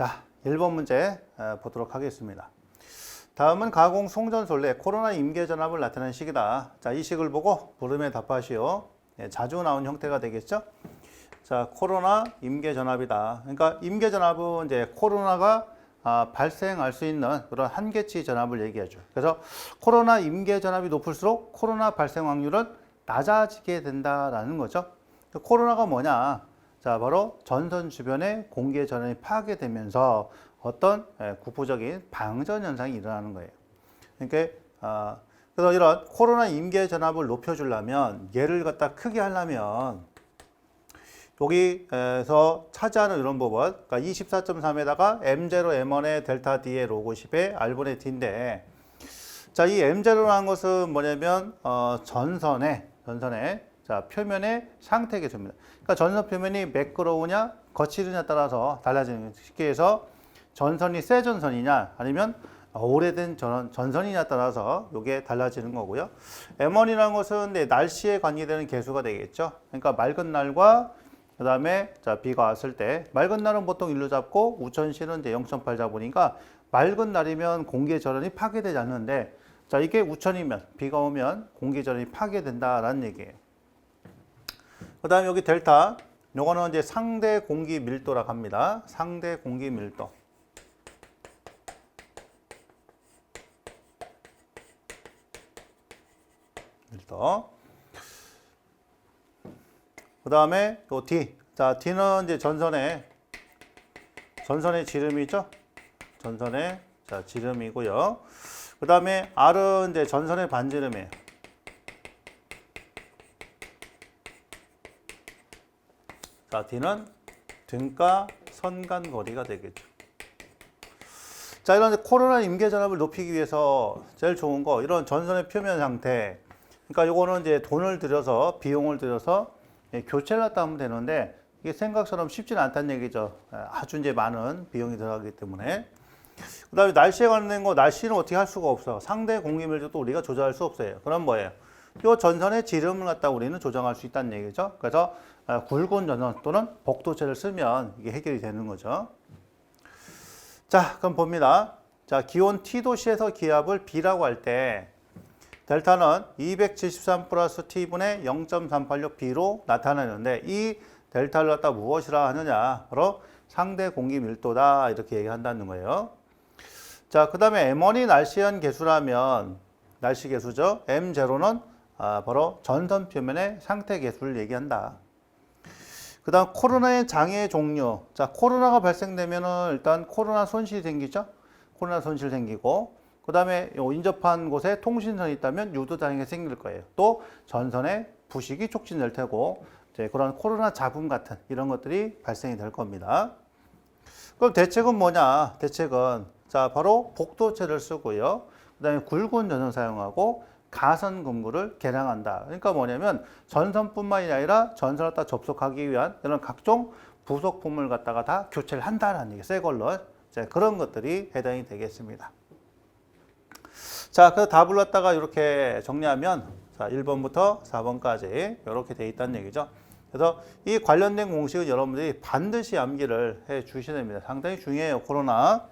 자, 1번 문제 보도록 하겠습니다. 다음은 가공 송전솔래 코로나 임계전압을 나타내는 식이다. 자, 이 식을 보고 물음에 답하시오. 자주 나온 형태가 되겠죠? 자, 코로나 임계전압이다. 그러니까 임계전압은 이제 코로나가 발생할 수 있는 그런 한계치 전압을 얘기하죠. 그래서 코로나 임계전압이 높을수록 코로나 발생 확률은 낮아지게 된다라는 거죠. 코로나가 뭐냐? 자, 바로 전선 주변에 공기의 전원이 파괴되면서 어떤 국부적인 방전 현상이 일어나는 거예요. 그러니까 그래서 이런 코로나 임계 전압을 높여주려면 얘를 갖다 크게 하려면 여기에서 차지하는 이런 부분, 그러니까 24.3에다가 M0, M1의 델타 D의 로그 10의 R분의 D인데, 자, 이 M0라는 것은 뭐냐면 전선의 자, 표면의 상태 계수입니다. 그러니까 전선 표면이 매끄러우냐 거칠으냐에 따라서 달라지는 거예요. 쉽게 해서 전선이 새 전선이냐 아니면 오래된 전선이냐에 따라서 이게 달라지는 거고요. M1이라는 것은 날씨에 관계되는 계수가 되겠죠. 그러니까 맑은 날과 그 다음에 자, 비가 왔을 때 맑은 날은 보통 1로 잡고 우천시는 이제 0.8 잡으니까 맑은 날이면 공기의 전원이 파괴되지 않는데, 자, 이게 우천이면 비가 오면 공기의 전원이 파괴된다라는 얘기예요. 그 다음에 여기 델타, 요거는 이제 상대 공기 밀도라고 합니다. 상대 공기 밀도. 그 다음에 또 D. 자, D는 이제 전선의 지름이죠. 전선의 자, 지름이고요. 그 다음에 R은 이제 전선의 반지름이에요. 자, D는 등가 선간 거리가 되겠죠. 자, 이런 코로나 임계 전압을 높이기 위해서 제일 좋은 거, 이런 전선의 표면 상태. 그러니까 요거는 이제 돈을 들여서, 비용을 들여서 교체를 갖다 하면 되는데, 이게 생각처럼 쉽지는 않다는 얘기죠. 아주 이제 많은 비용이 들어가기 때문에. 그 다음에 날씨에 관련된 거, 날씨는 어떻게 할 수가 없어. 상대 공기 밀도도 우리가 조절할 수 없어요. 그럼 뭐예요? 요 전선의 지름을 갖다 우리는 조정할 수 있다는 얘기죠. 그래서 굵은 전선 또는 복도체를 쓰면 이게 해결이 되는 거죠. 자, 그럼 봅니다. 자, 기온 T도시에서 기압을 B라고 할 때 델타는 273 플러스 T분의 0.386B로 나타나는데, 이 델타를 갖다 무엇이라 하느냐? 바로 상대 공기 밀도다, 이렇게 얘기한다는 거예요. 자, 그 다음에 M1이 날씨현 계수라면, 날씨 계수죠. M0는 바로 전선 표면의 상태 계수를 얘기한다. 그 다음 코로나의 장애 종류. 자, 코로나가 발생되면은 일단 코로나 손실이 생기죠. 코로나 손실 생기고, 그 다음에 인접한 곳에 통신선이 있다면 유도 장애가 생길 거예요. 또 전선의 부식이 촉진될 테고, 이제 그런 코로나 잡음 같은 이런 것들이 발생이 될 겁니다. 그럼 대책은 뭐냐? 대책은 자, 바로 복도체를 쓰고요. 그 다음에 굵은 전선 사용하고 가선 금구를 개량한다. 그러니까 뭐냐면 전선뿐만이 아니라 전선을 갖다 접속하기 위한 이런 각종 부속품을 갖다가 다 교체를 한다는 얘기, 새 걸로. 이제 그런 것들이 해당이 되겠습니다. 자, 그 답을 갖다가 이렇게 정리하면 자, 1번부터 4번까지 이렇게 돼 있다는 얘기죠. 그래서 이 관련된 공식은 여러분들이 반드시 암기를 해 주셔야 됩니다. 상당히 중요해요. 코로나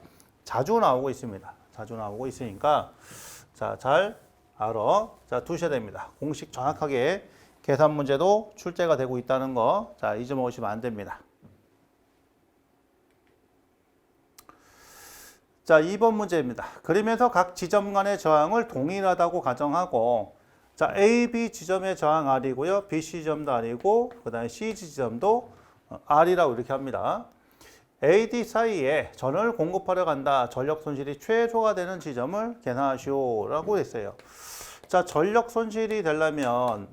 자주 나오고 있습니다. 자주 나오고 있으니까 자, 잘 알아 자, 두셔야 됩니다. 공식 정확하게 계산 문제도 출제가 되고 있다는 거 자, 잊어먹으시면 안 됩니다. 자, 2번 문제입니다. 그림에서 각 지점 간의 저항을 동일하다고 가정하고, 자, A, B 지점의 저항 R이고요. B, C 지점도 R이고, 그 다음에 C 지점도 R이라고 이렇게 합니다. A, D 사이에 전원을 공급하려 간다. 전력 손실이 최소가 되는 지점을 계산하시오라고 했어요. 자, 전력 손실이 되려면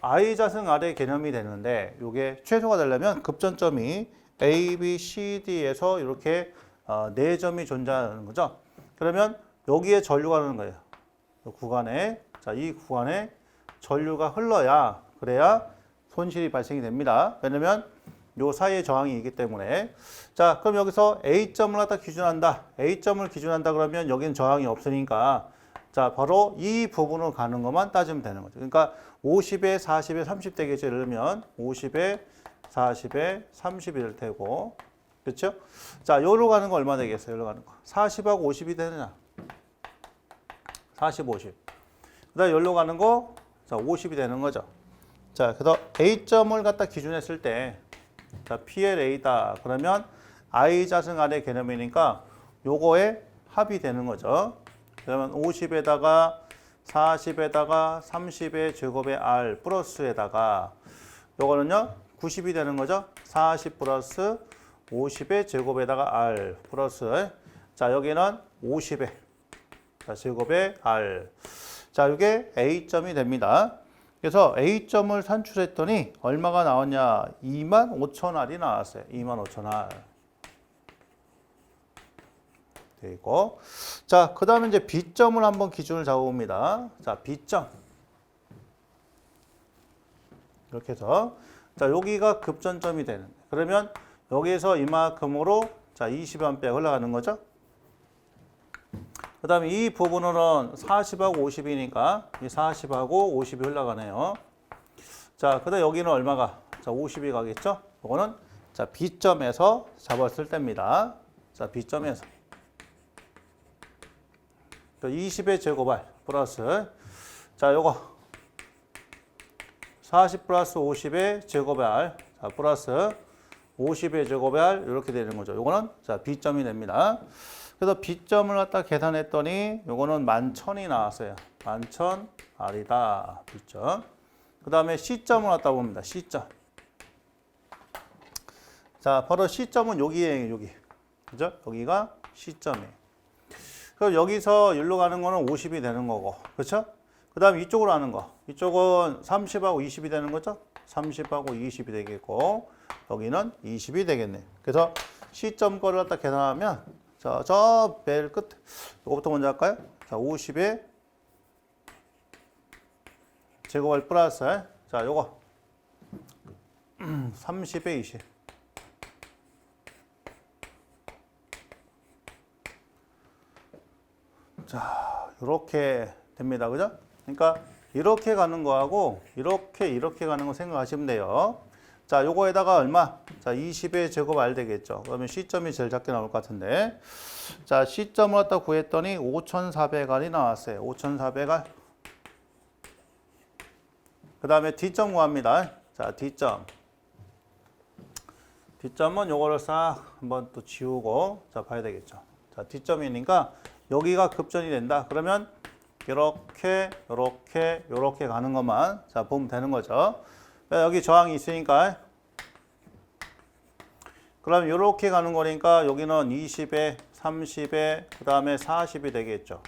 I 자승 R의 개념이 되는데, 이게 최소가 되려면 급전점이 A, B, C, D에서 이렇게 4점이 존재하는 거죠. 그러면 여기에 전류가 흐르는 거예요. 이 구간에, 자, 이 구간에 전류가 흘러야, 그래야 손실이 발생이 됩니다. 왜냐면 요 사이에 저항이 있기 때문에. 자, 그럼 여기서 A점을 갖다 기준한다. A점을 기준한다 그러면 여기는 저항이 없으니까, 자, 바로 이 부분으로 가는 것만 따지면 되는 거죠. 그러니까 50에 40에 30 되겠죠. 예를 들면 50에 40에 30이 될 테고, 그렇죠? 자, 요로 가는 거 얼마 되겠어요? 요로 가는 거. 40하고 50이 되느냐? 40, 50. 그다음에 요로 가는 거 자, 50이 되는 거죠. 자, 그래서 A점을 갖다 기준했을 때 자, PLA다. 그러면 I 자승 R의 개념이니까 요거에 합이 되는 거죠. 그러면 50에다가 40에다가 30의 제곱의 R 플러스에다가 요거는요 90이 되는 거죠. 40 플러스 50의 제곱에다가 R 플러스 자 여기는 50의 자, 제곱의 R 자 이게 A점이 됩니다. 그래서 A점을 산출했더니 얼마가 나왔냐 25,000R이 나왔어요. 25,000R 되고 자, 그 다음에 이제 B점을 한번 기준을 잡아봅니다. 자, B점. 이렇게 해서 자, 여기가 급전점이 되는. 그러면 여기에서 이만큼으로 자, 20A 흘러가는 거죠. 그 다음에 이 부분은 40하고 50이니까 이 40하고 50이 흘러가네요. 자, 그 다음에 여기는 얼마가? 자, 50이 가겠죠. 이거는 자, B점에서 잡았을 때입니다. 자, B점에서. 20의 제곱알 플러스 자 요거 40 플러스 50의 제곱알 자 플러스 50의 제곱알 이렇게 되는 거죠. 요거는 자 B점이 됩니다. 그래서 B점을 갖다 계산했더니 요거는 11,000이 나왔어요. 11,000R이다. B점. 그 다음에 C점을 갖다 봅니다. C점. 자 바로 C점은 여기에 여기 그죠? 여기가 C점이에요. 그럼 여기서 여기로 가는 거는 50이 되는 거고, 그렇죠? 그 다음에 이쪽으로 가는 거, 이쪽은 30하고 20이 되는 거죠? 30하고 20이 되겠고, 여기는 20이 되겠네. 그래서 C점 거를 갖다 계산하면, 자, 저 맨 끝, 이거부터 먼저 할까요? 자, 50에 제곱할 플러스, 자, 요거 30에 20. 자, 이렇게 됩니다. 그죠? 그러니까 이렇게 가는 거하고 이렇게 가는 거 생각하시면 돼요. 자, 요거에다가 얼마? 자, 20의 제곱 R 되겠죠. 그러면 C점이 제일 작게 나올 것 같은데. 자, C점을 갖다 구했더니 5,400R이 나왔어요. 5,400R. 그 다음에 D점 구합니다. 자, D점. D점은 요거를 싹 한번 또 지우고 자, 봐야 되겠죠. 자, D점이니까 여기가 급전이 된다. 그러면 이렇게 가는 것만 자 보면 되는 거죠. 여기 저항이 있으니까 그럼 이렇게 가는 거니까 여기는 20에 30에 그 다음에 40이 되겠죠.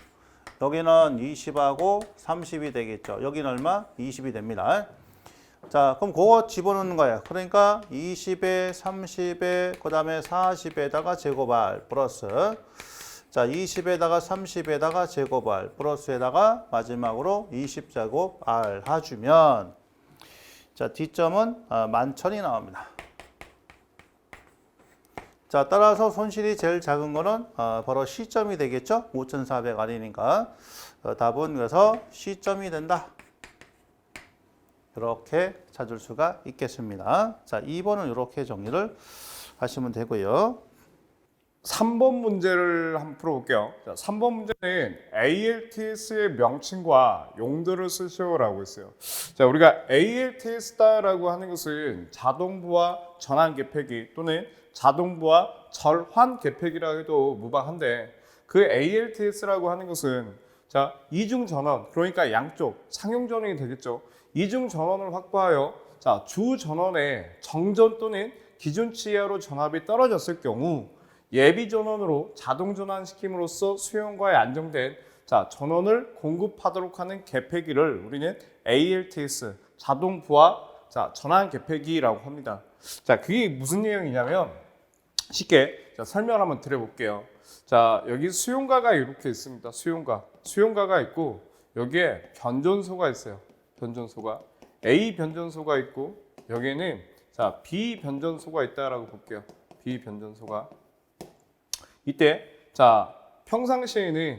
여기는 20하고 30이 되겠죠. 여기는 얼마? 20이 됩니다. 자 그럼 그거 집어넣는 거예요. 그러니까 20에 30에 그 다음에 40에다가 제곱할 플러스 자, 20에다가 30에다가 제곱R 플러스에다가 마지막으로 20제곱 R 해주면 자, D점은 11,000이 나옵니다. 자, 따라서 손실이 제일 작은 거는 바로 C점이 되겠죠? 5,400R이니까 답은 그래서 C점이 된다. 이렇게 찾을 수가 있겠습니다. 자, 2번은 이렇게 정리를 하시면 되고요. 3번 문제를 한번 풀어볼게요. 자, 3번 문제는 ALTS의 명칭과 용도를 쓰시오라고 했어요. 자, 우리가 ALTS다라고 하는 것은 자동부와 전환 개폐기 또는 자동부와 절환 개폐기라 해도 무방한데 그 ALTS라고 하는 것은 자, 이중 전원, 그러니까 양쪽 상용 전원이 되겠죠. 이중 전원을 확보하여 자, 주 전원의 정전 또는 기준치 이하로 전압이 떨어졌을 경우 예비 전원으로 자동 전환시킴으로써 수용과에 안정된 자, 전원을 공급하도록 하는 개폐기를 우리는 ALTS 자동 부하 자, 전환 개폐기라고 합니다. 자, 그게 무슨 내용이냐면 쉽게 자, 설명 한번 드려볼게요. 자, 여기 수용가가 이렇게 있습니다. 수용가가 있고 여기에 변전소가 있어요. 변전소가 A 변전소가 있고 여기에는 자, B 변전소가 있다라고 볼게요. B 변전소가 이때 자 평상시에는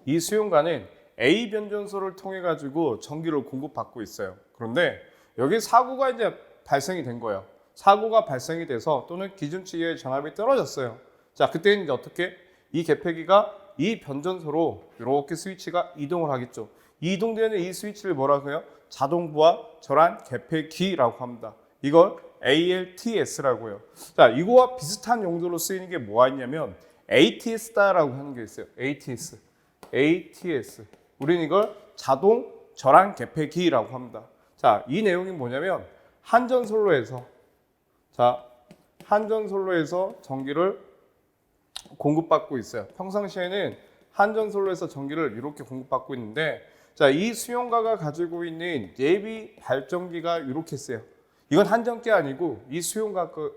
이 수용가는 A 변전소를 통해 가지고 전기를 공급받고 있어요. 그런데 여기 사고가 이제 발생이 된 거예요. 사고가 발생이 돼서 또는 기준치의 전압이 떨어졌어요. 자, 그때는 이제 어떻게? 이 개폐기가 이 변전소로 이렇게 스위치가 이동을 하겠죠. 이 이동되는 이 스위치를 뭐라고 해요? 자동 부하 전환 개폐기라고 합니다. 이걸 ALTS라고 해요. 자, 이거와 비슷한 용도로 쓰이는 게 뭐가 있냐면 ATS다라고 하는 게 있어요. ATS. 우리는 이걸 자동 전환 개폐기라고 합니다. 자, 이 내용이 뭐냐면 한전솔로에서 전기를 공급받고 있어요. 평상시에는 한전솔로에서 전기를 이렇게 공급받고 있는데, 자, 이 수용가가 가지고 있는 예비 발전기가 이렇게 세요. 이건 한전기 아니고 이 수용가가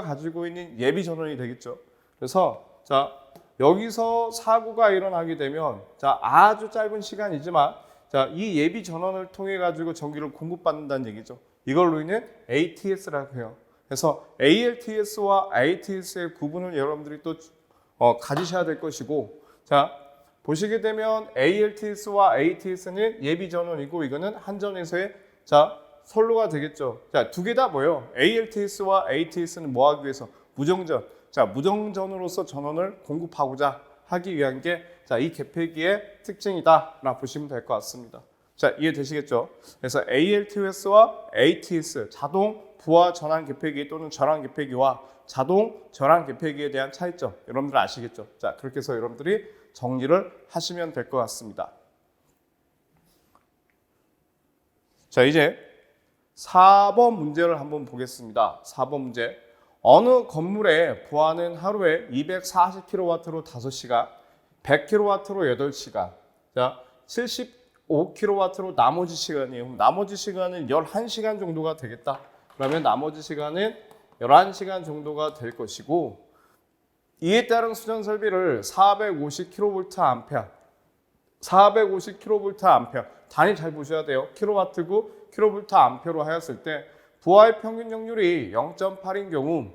가지고 있는 예비 전원이 되겠죠. 그래서 자, 여기서 사고가 일어나게 되면 자, 아주 짧은 시간이지만 자, 이 예비 전원을 통해 가지고 전기를 공급받는다는 얘기죠. 이걸로 인해 ATS라고 해요. 그래서 ALTS와 ATS의 구분을 여러분들이 또 가지셔야 될 것이고, 자, 보시게 되면 ALTS와 ATS는 예비 전원이고 이거는 한전에서의 자, 선로가 되겠죠. 자, 두 개 다 뭐예요? ALTS와 ATS는 뭐 하기 위해서? 무정전. 자, 무정전으로서 전원을 공급하고자 하기 위한 게 자, 이 개폐기의 특징이다라고 보시면 될 것 같습니다. 자, 이해되시겠죠? 그래서 ALTS와 ATS, 자동 부하 전환 개폐기 또는 전환 개폐기와 자동 전환 개폐기에 대한 차이점, 여러분들 아시겠죠? 자, 그렇게 해서 여러분들이 정리를 하시면 될 것 같습니다. 자, 이제 4번 문제를 한번 보겠습니다. 4번 문제. 어느 건물의 부하는 하루에 240kW로 5시간, 100kW로 8시간, 자, 75kW로 나머지 시간이에요. 나머지 시간은 11시간 정도가 되겠다. 그러면 나머지 시간은 11시간 정도가 될 것이고, 이에 따른 수전 설비를 450kVA, 450kVA, 단위 잘 보셔야 돼요. 킬로와트고 kVA로 하였을 때 부하의 평균 역률이 0.8인 경우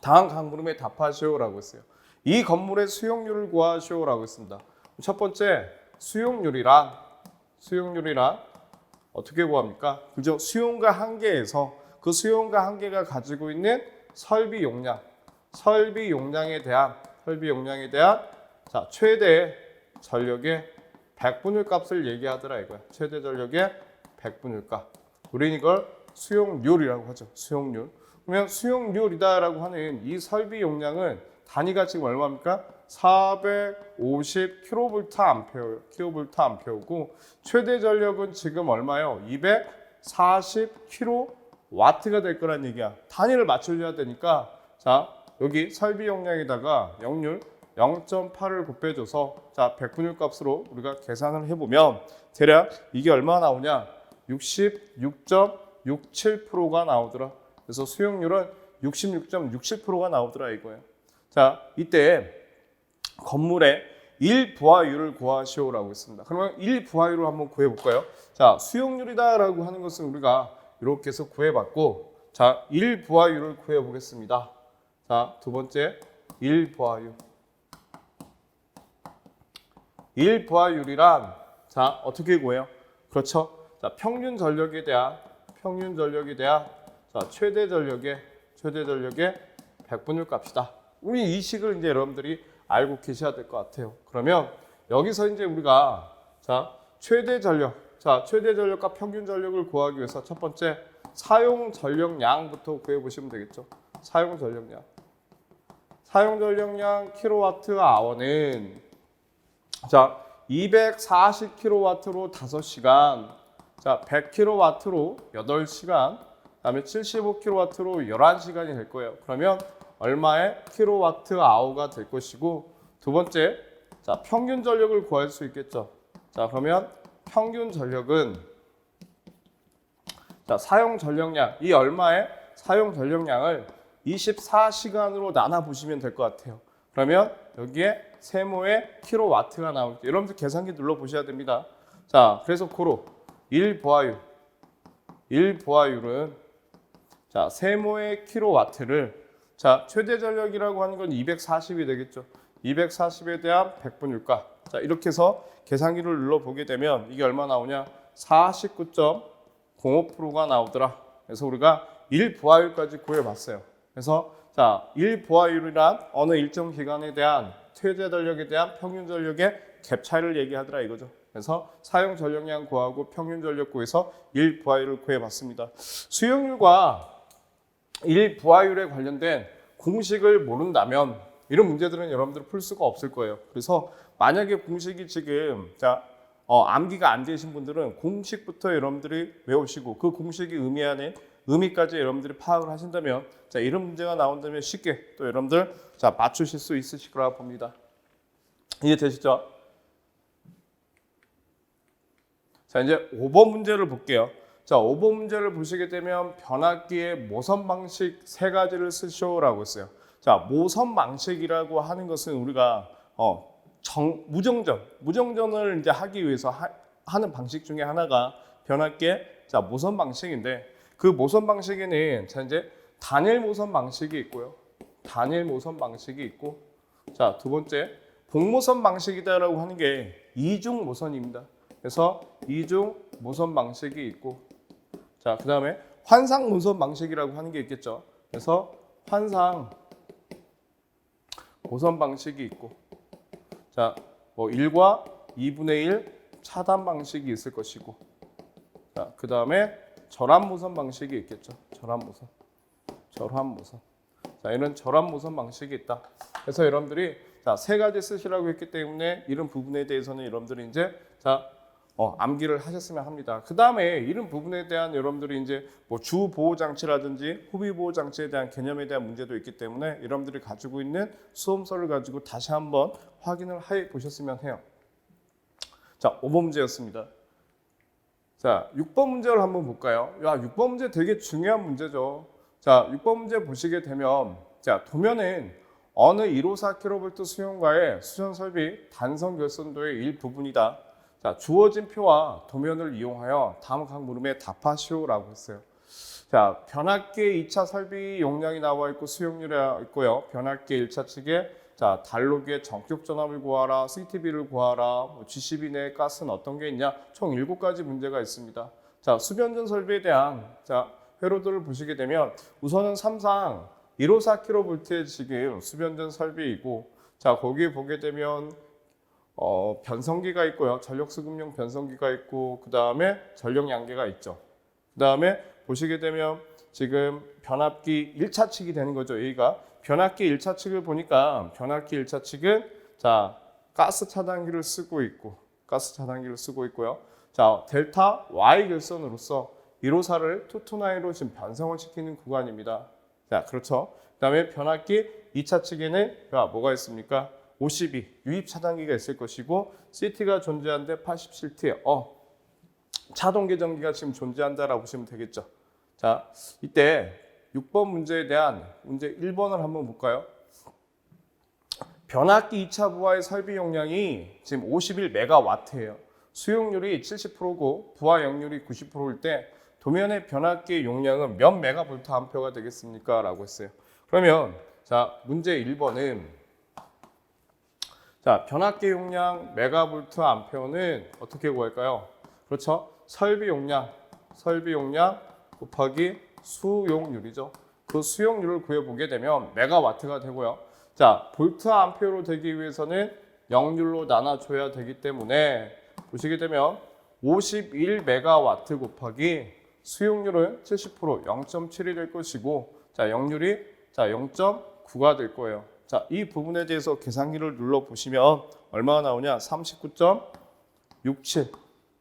다음 강물음에 답하시오라고 했어요. 이 건물의 수용률을 구하시오라고 했습니다. 첫 번째, 수용률이란 어떻게 구합니까? 그죠? 수용가 한계에서 그 수용가 한계가 가지고 있는 설비 용량에 대한 자, 최대 전력의 100분율 값을 얘기하더라 이거야. 최대 전력의 100분율 값. 우리는 이걸 수용률이라고 하죠. 수용률. 그러면 수용률이다라고 하는 이 설비 용량은 단위가 지금 얼마입니까? 450kVA고 최대 전력은 지금 얼마요? 240kW가 될 거란 얘기야. 단위를 맞춰줘야 되니까 자, 여기 설비 용량에다가 역률 0.8을 곱해줘서 자, 100분율 값으로 우리가 계산을 해보면 대략 이게 얼마 나오냐? 66.67%가 나오더라. 그래서 수용률은 66.67%가 나오더라 이거예요. 자, 이때 건물의 1부하율을 구하시오라고 했습니다. 그러면 1부하율을 한번 구해볼까요? 자, 수용률이다라고 하는 것은 우리가 이렇게 해서 구해봤고, 자, 1부하율을 구해보겠습니다. 자, 두 번째 1부하율. 1부하율이란 자, 어떻게 구해요? 그렇죠? 자, 평균 전력에 대한 자, 최대 전력의 100분율 값이다. 우리 이 식을 이제 여러분들이 알고 계셔야 될 것 같아요. 그러면 여기서 이제 우리가 자, 최대 전력과 평균 전력을 구하기 위해서 첫 번째 사용 전력량부터 구해 보시면 되겠죠. 사용 전력량 킬로와트-아워는 자, 240kW로 5시간, 자, 100kW로 8시간, 그다음에 75kW로 11시간이 될 거예요. 그러면 얼마의 킬로와트-아워가 될 것이고, 두 번째, 자, 평균 전력을 구할 수 있겠죠. 자, 그러면 평균 전력은 자, 사용 전력량, 이 얼마의 사용 전력량을 24시간으로 나눠 보시면 될 것 같아요. 그러면 여기에 세모의 킬로와트가 나오죠. 여러분들 계산기 눌러 보셔야 됩니다. 자, 그래서 고로 1부하율은 자, 세모의 킬로와트를 자, 최대 전력이라고 하는 건 240이 되겠죠. 240에 대한 100분율가. 자, 이렇게 해서 계산기를 눌러 보게 되면 이게 얼마 나오냐? 49.05%가 나오더라. 그래서 우리가 1부하율까지 구해봤어요. 그래서 자, 1부하율이란 어느 일정 기간에 대한 최대 전력에 대한 평균 전력의 갭 차이를 얘기하더라 이거죠. 그래서 사용 전력량 구하고 평균 전력 구해서 1부하율을 구해봤습니다. 수용률과 1부하율에 관련된 공식을 모른다면 이런 문제들은 여러분들 풀 수가 없을 거예요. 그래서 만약에 공식이 지금 암기가 안 되신 분들은 공식부터 여러분들이 외우시고 그 공식이 의미하는 의미까지 여러분들이 파악을 하신다면 자, 이런 문제가 나온다면 쉽게 또 여러분들 자, 맞추실 수 있으실 거라 봅니다. 이해되시죠? 자, 이제 5번 문제를 볼게요. 자, 5번 문제를 보시게 되면 변압기의 모선 방식 세 가지를 쓰시오라고 했어요. 자, 모선 방식이라고 하는 것은 우리가 무정전을 이제 하기 위해서 하는 방식 중에 하나가 변압기의 자, 모선 방식인데 그 모선 방식에는 자, 이제 단일 모선 방식이 있고요. 단일 모선 방식이 있고 자, 두 번째 복모선 방식이다라고 하는 게 이중 모선입니다. 그래서 이중 모선 방식이 있고 자, 그다음에 환상 모선 방식이라고 하는 게 있겠죠. 그래서 환상 모선 방식이 있고 자, 1과 2분의 1 차단 방식이 있을 것이고 자, 그다음에 절합 모선 방식이 있겠죠. 절합 모선. 자, 이런 절합 모선 방식이 있다. 그래서 여러분들이 자, 세 가지 쓰시라고 했기 때문에 이런 부분에 대해서는 여러분들이 이제 자, 암기를 하셨으면 합니다. 그 다음에 이런 부분에 대한 여러분들이 이제 뭐 주 보호 장치라든지 후비 보호 장치에 대한 개념에 대한 문제도 있기 때문에 여러분들이 가지고 있는 수험서를 가지고 다시 한번 확인을 해 보셨으면 해요. 자, 5번 문제였습니다. 자, 6번 문제를 한번 볼까요? 야, 6번 문제 되게 중요한 문제죠. 자, 6번 문제 보시게 되면 자, 도면은 어느 154kV 수용과의 수전 설비 단선 결선도의 일부분이다. 자, 주어진 표와 도면을 이용하여 다음 각 물음에 답하시오라고 했어요. 자, 변압기 2차 설비 용량이 나와 있고 수용률이 있고요. 변압기 1차 측에 자, 단로기의 전격 전압을 구하라, CTB를 구하라, GCB 내 가스는 어떤 게 있냐, 총 7가지 문제가 있습니다. 자, 수변전 설비에 대한 자, 회로들을 보시게 되면 우선은 삼상 154kV의 지금 수변전 설비이고 자, 거기 보게 되면 변성기가 있고요. 전력 수급용 변성기가 있고 그 다음에 전력 양계가 있죠. 그 다음에 보시게 되면 지금 변압기 1차 측이 되는 거죠. 여기가 변압기 1차 측을 보니까 변압기 1차 측은 자, 가스 차단기를 쓰고 있고요. 자, 델타 Y 결선으로서 154를 229로 지금 변성을 시키는 구간입니다. 자, 그렇죠. 그 다음에 변압기 2차 측에는 뭐가 있습니까? 52 유입 차단기가 있을 것이고 CT가 존재하는데 87T 차동 계정기가 지금 존재한다라고 보시면 되겠죠. 자, 이때 6번 문제에 대한 문제 1번을 한번 볼까요? 변압기 2차 부하의 설비 용량이 지금 51메가와트예요. 수용률이 70%고 부하 역률이 90%일 때 도면의 변압기 용량은 몇 메가볼트 암페어가 되겠습니까? 라고 했어요. 그러면 자, 문제 1번은 자, 변압기 용량 메가볼트 암페어는 어떻게 구할까요? 그렇죠. 설비 용량 곱하기 수용률이죠. 그 수용률을 구해보게 되면 메가와트가 되고요. 자, 볼트 암페어로 되기 위해서는 역률로 나눠줘야 되기 때문에 보시게 되면 51메가와트 곱하기 수용률은 70% 0.7이 될 것이고 자, 역률이 자, 0.9가 될 거예요. 자, 이 부분에 대해서 계산기를 눌러 보시면 얼마가 나오냐? 39.67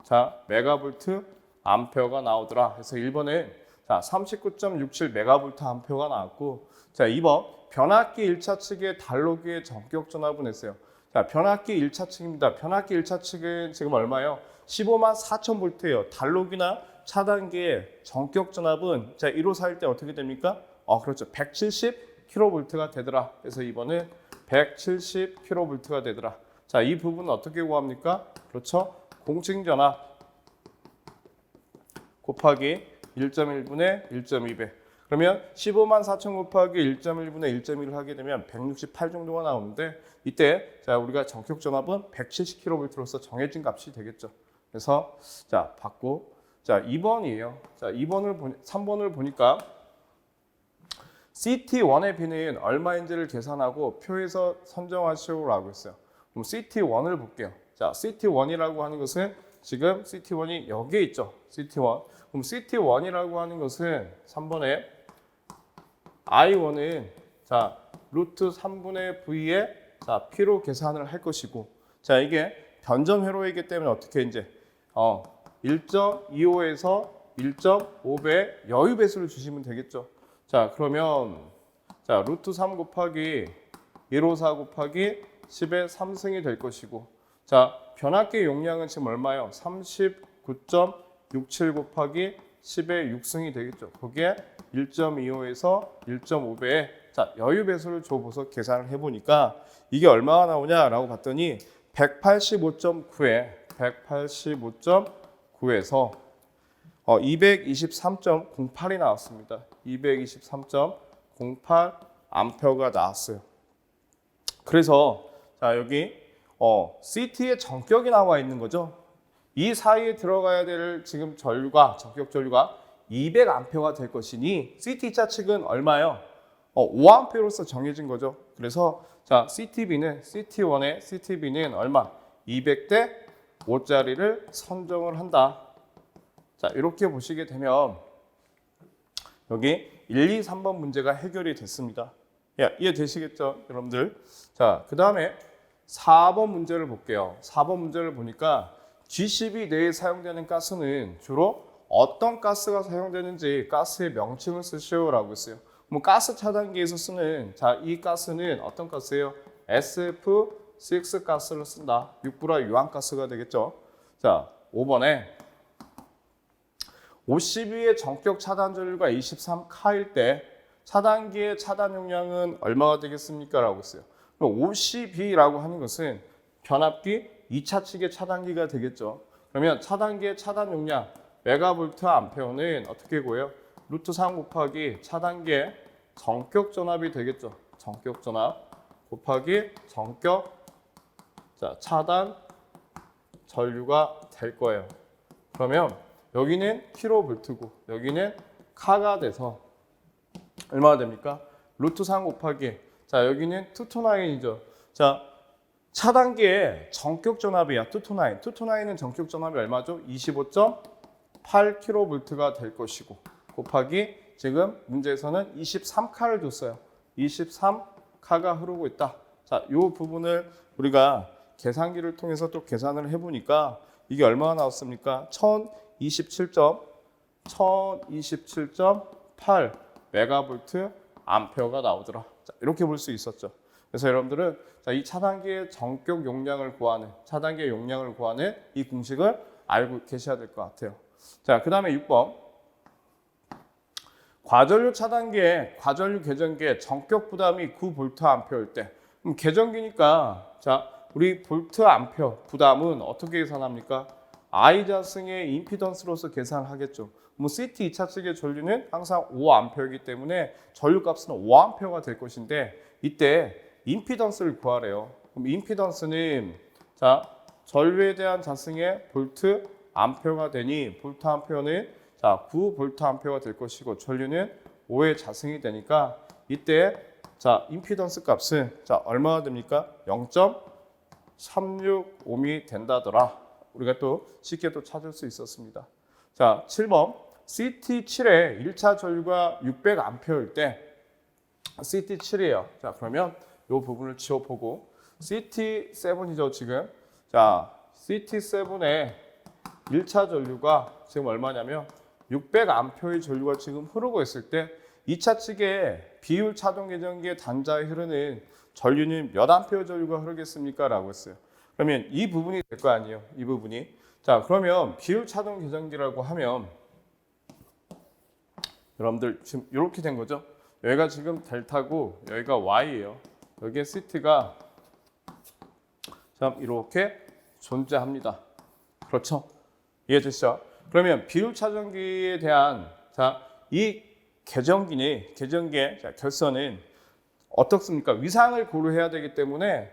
자, 메가볼트 암페어가 나오더라. 그래서 1번에 자, 39.67 메가볼트 암페어가 나왔고 자, 2번 변압기 1차 측의 단로기의 전격 전압은 했어요. 자, 변압기 1차 측입니다. 변압기 1차 측은 지금 얼마예요? 15만 4천 볼트예요. 단로기나 차단기의 전격 전압은 자, 154일 때 어떻게 됩니까? 그렇죠. 170kV가 되더라. 그래서 이번에 170kV가 되더라. 자, 이 부분은 어떻게 구합니까? 그렇죠. 공칭전압 곱하기 1.1분의 1.2배. 그러면 15만 4천 곱하기 1.1분의 1.1을 하게 되면 168 정도가 나오는데 이때 자, 우리가 전격 전압은 170kV로서 정해진 값이 되겠죠. 그래서 자, 받고 자, 2번이에요. 자, 3번을 보니까 CT1의 B는 얼마인지를 계산하고 표에서 선정하시오라고 했어요. 그럼 CT1을 볼게요. 자, CT1이라고 하는 것은 지금 CT1이 여기에 있죠. CT1. 그럼 CT1이라고 하는 것은 3번에 I1은 자, 루트 3분의 V에 자, P로 계산을 할 것이고, 자, 이게 변전 회로이기 때문에 어떻게 이제 1.25에서 1.5배 여유 배수를 주시면 되겠죠. 자, 그러면 자, 루트 3 곱하기 154 곱하기 10의 3승이 될 것이고, 자, 변압기 용량은 지금 얼마예요? 39.67 곱하기 10의 6승이 되겠죠. 거기에 1.25에서 1.5배의 자, 여유 배수를 줘서 계산을 해보니까 이게 얼마가 나오냐라고 봤더니 185.9에서 223.08이 나왔습니다. 223.08 암페어가 나왔어요. 그래서 자, 여기 CT의 전격이 나와 있는 거죠. 이 사이에 들어가야 될 지금 전류가 전격 전류가 200암페어가 될 것이니 CT 차측은 얼마요? 5암페어로서 정해진 거죠. 그래서 자, CT1의 CTB는 얼마? 200대 5짜리를 선정을 한다. 자, 이렇게 보시게 되면 여기 1, 2, 3번 문제가 해결이 됐습니다. 이해되시겠죠, 여러분들? 자, 그 다음에 4번 문제를 볼게요. 4번 문제를 보니까 G12 내에 사용되는 가스는 주로 어떤 가스가 사용되는지 가스의 명칭을 쓰시오라고 했어요. 뭐 가스 차단기에서 쓰는 자, 이 가스는 어떤 가스예요? SF6 가스를 쓴다. 육불화 유황가스가 되겠죠. 자, 5번에 52의 전격 차단 전류가 23K일 때 차단기의 차단 용량은 얼마가 되겠습니까? 라고 했어요. 52라고 하는 것은 변압기 2차 측의 차단기가 되겠죠. 그러면 차단기의 차단 용량 메가볼트 암페어는 어떻게 구해요? 루트 3 곱하기 차단기의 전격 전압이 되겠죠. 전격 전압 곱하기 전격 자, 차단 전류가 될 거예요. 그러면 여기는 킬로볼트고 여기는 카가 돼서 얼마가 됩니까? 루트 3 곱하기 자, 여기는 229이죠. 자, 차단기의 전격 전압이야. 229. 229는 전격 전압이 얼마죠? 25.8kV가 될 것이고 곱하기 지금 문제에서는 23카를 줬어요. 23카가 흐르고 있다. 자, 이 부분을 우리가 계산기를 통해서 또 계산을 해보니까 이게 얼마가 나왔습니까? 1027.8 메가볼트 암페어가 나오더라. 자, 이렇게 볼 수 있었죠. 그래서 여러분들은 자, 이 차단기의 전격 용량을 구하는 이 공식을 알고 계셔야 될 것 같아요. 자, 그 다음에 6번. 과전류 차단기의 과전류 계전기의 전격 부담이 9V 암페어일 때 그럼 계전기니까 자, 우리 볼트 암페어 부담은 어떻게 계산합니까? I 자승의 임피던스로서 계산하겠죠. 뭐 CT 2차 측의 전류는 항상 5암페어이기 때문에 전류 값은 5암페어가 될 것인데 이때 임피던스를 구하래요. 그럼 임피던스는 자, 전류에 대한 자승의 볼트 암페어가 되니 볼트 암페어는 자, 9V 암페어가 될 것이고 전류는 5의 자승이 되니까 이때 자, 임피던스 값은 자, 얼마가 됩니까? 0.365미 된다더라. 우리가 또 쉽게 또 찾을 수 있었습니다. 자, 7번. CT7의 1차 전류가 600암페어일 때 CT7이에요. 자, 그러면 이 부분을 지워보고 CT7이죠, 지금. 자, CT7의 1차 전류가 지금 얼마냐면 600암페어의 전류가 지금 흐르고 있을 때 2차 측의 비율 차동 계전기의 단자에 흐르는 전류는 몇 암페어 전류가 흐르겠습니까? 라고 했어요. 그러면 이 부분이 될 거 아니에요. 이 부분이. 자, 그러면 비율 차동 계전기라고 하면 여러분들 지금 이렇게 된 거죠. 여기가 지금 델타고 여기가 Y예요. 여기에 CT가 참 이렇게 존재합니다. 그렇죠? 이해되시죠? 그러면 비율 차전기에 대한 자, 이 계전기의 결선은 어떻습니까? 위상을 고려해야 되기 때문에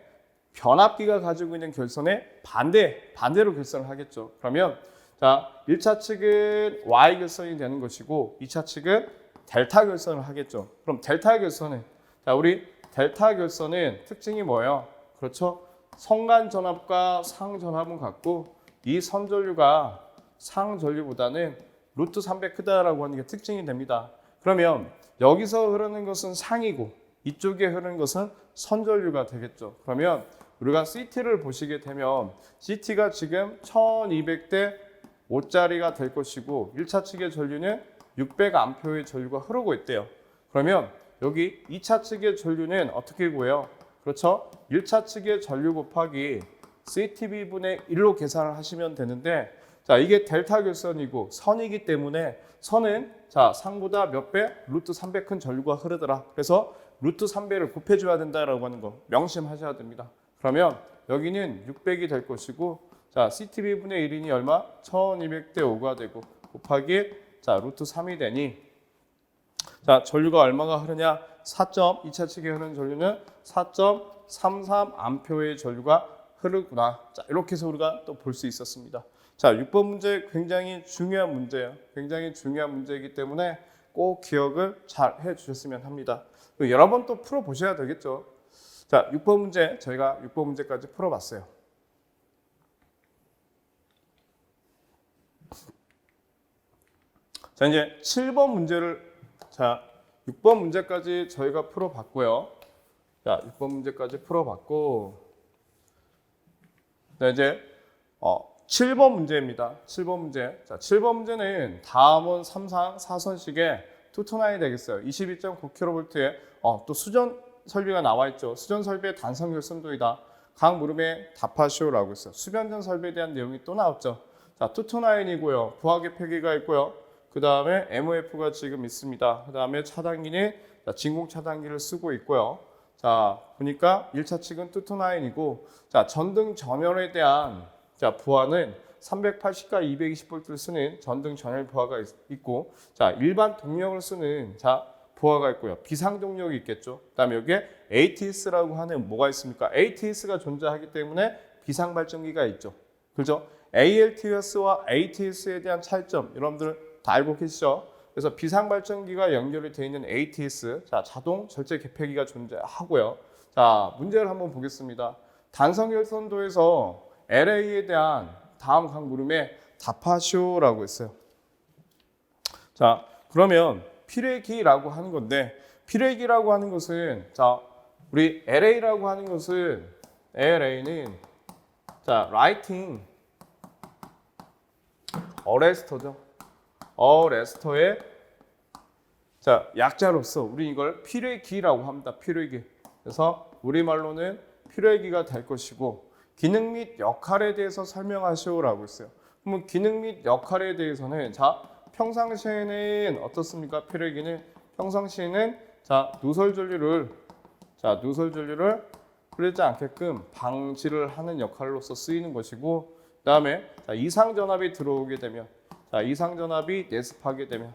변압기가 가지고 있는 결선에 반대로 결선을 하겠죠. 그러면 자, 1차 측은 Y 결선이 되는 것이고 2차 측은 델타 결선을 하겠죠. 그럼 델타 결선은 자, 우리 델타 결선은 특징이 뭐예요? 그렇죠? 성간 전압과 상 전압은 같고 이 선전류가 상 전류보다는 루트 300 크다라고 하는 게 특징이 됩니다. 그러면 여기서 흐르는 것은 상이고 이쪽에 흐르는 것은 선전류가 되겠죠. 그러면 우리가 CT를 보시게 되면 CT가 지금 1200대 5짜리가 될 것이고 1차 측의 전류는 600A의 전류가 흐르고 있대요. 그러면 여기 2차 측의 전류는 어떻게 구해요? 그렇죠? 1차 측의 전류 곱하기 CTB분의 1로 계산을 하시면 되는데 자, 이게 델타 결선이고 선이기 때문에 선은 자, 상보다 몇 배? 루트 300 큰 전류가 흐르더라. 그래서 루트 3배를 곱해줘야 된다라고 하는 거 명심하셔야 됩니다. 그러면 여기는 600이 될 것이고 자, CTB분의 1이니 얼마? 1200대 5가 되고 곱하기 자, 루트 3이 되니 자, 전류가 얼마가 흐르냐? 2차 측에 흐르는 전류는 4.33A의 전류가 흐르구나. 자, 이렇게 해서 우리가 또 볼 수 있었습니다. 자, 6번 문제 굉장히 중요한 문제예요. 굉장히 중요한 문제이기 때문에 꼭 기억을 잘 해주셨으면 합니다. 여러 번 또 풀어보셔야 되겠죠. 자, 6번 문제 저희가 6번 문제까지 풀어봤어요. 자, 이제 7번 문제를 자, 6번 문제까지 저희가 풀어봤고요. 자, 6번 문제까지 풀어봤고 자, 이제 7번 문제입니다. 7번 문제. 자, 7번 문제는 다음원 3상 4선식의 투투나이 되겠어요. 22.9kV의 또 수전 설비가 나와 있죠. 수전 설비의 단선 결선도이다. 각 물음에 답하시오라고 있어요. 수변전 설비에 대한 내용이 또 나왔죠. 자, 투투나인이고요. 부하계 폐기가 있고요. 그 다음에 MOF가 지금 있습니다. 그 다음에 차단기는 진공 차단기를 쓰고 있고요. 자, 보니까 1차 측은 투투나인이고 자, 전등 전열에 대한 자, 부하는 380과 220V를 쓰는 전등 전열 부하가 있고 자, 일반 동력을 쓰는 자, 부하가 있고요. 비상 동력이 있겠죠. 그다음에 여기에 ATS라고 하는 뭐가 있습니까? ATS가 존재하기 때문에 비상 발전기가 있죠. 그죠? ALTS와 ATS에 대한 차이점 여러분들 다 알고 계시죠? 그래서 비상 발전기가 연결이 되어 있는 ATS 자, 자동 절제 개폐기가 존재하고요. 자, 문제를 한번 보겠습니다. 단선 결선도에서 LA에 대한 다음 각 물음에 답하시오라고 했어요. 자, 그러면 필회기라고 하는 건데 필회기라고 하는 것은 자, 우리 LA라고 하는 것은 LA는 자, 라이팅 어레스터죠. 어레스터의 자, 약자로서 우리 이걸 필회기라고 합니다. 필회기. 그래서 우리말로는 필회기가 될 것이고 기능 및 역할에 대해서 설명하시오라고 했어요. 그러면 기능 및 역할에 대해서는 자, 평상시에는 어떻습니까? 필회기는 평상시에는 자, 누설 전류를 흐르지 않게끔 방지를 하는 역할로서 쓰이는 것이고 그다음에 자, 이상 전압이 들어오게 되면 자, 이상 전압이 내습하게 되면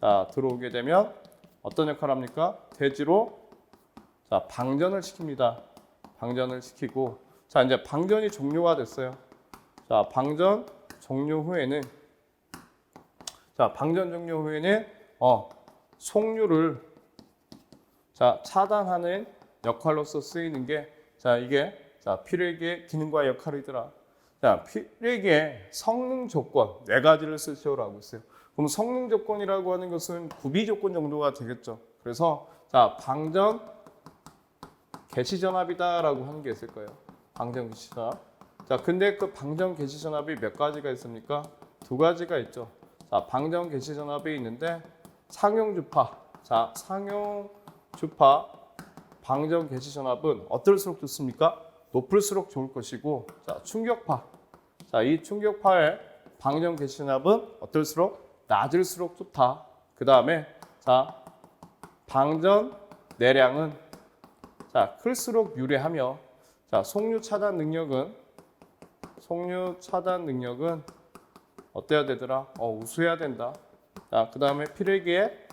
자, 들어오게 되면 어떤 역할을 합니까? 대지로 자, 방전을 시킵니다. 방전을 시키고 자, 이제 방전이 종료가 됐어요. 자, 방전 종료 후에는 자, 방전 종료 후에는 속류를 자, 차단하는 역할로서 쓰이는 게 자, 이게 자, 필회기의 기능과 역할이더라. 자, 필회기의 성능 조건 네 가지를 쓰시오라고 했어요. 그럼 성능 조건이라고 하는 것은 구비 조건 정도가 되겠죠. 그래서 자, 방전 개시 전압이다라고 하는 게 있을 거예요. 방전 개시 전압. 자, 근데 그 방전 개시 전압이 몇 가지가 있습니까? 두 가지가 있죠. 자, 방전 개시 전압이 있는데 상용 주파. 자, 상용 주파 방전 개시 전압은 어떨수록 좋습니까? 높을수록 좋을 것이고, 자, 충격파. 자, 이 충격파의 방전 개시 전압은 어떨수록 낮을수록 좋다. 그 다음에 자, 방전 내량은 자, 클수록 유리하며 자, 속류 차단 능력은 어때야 되더라? 우수해야 된다. 자, 그 다음에 필회기의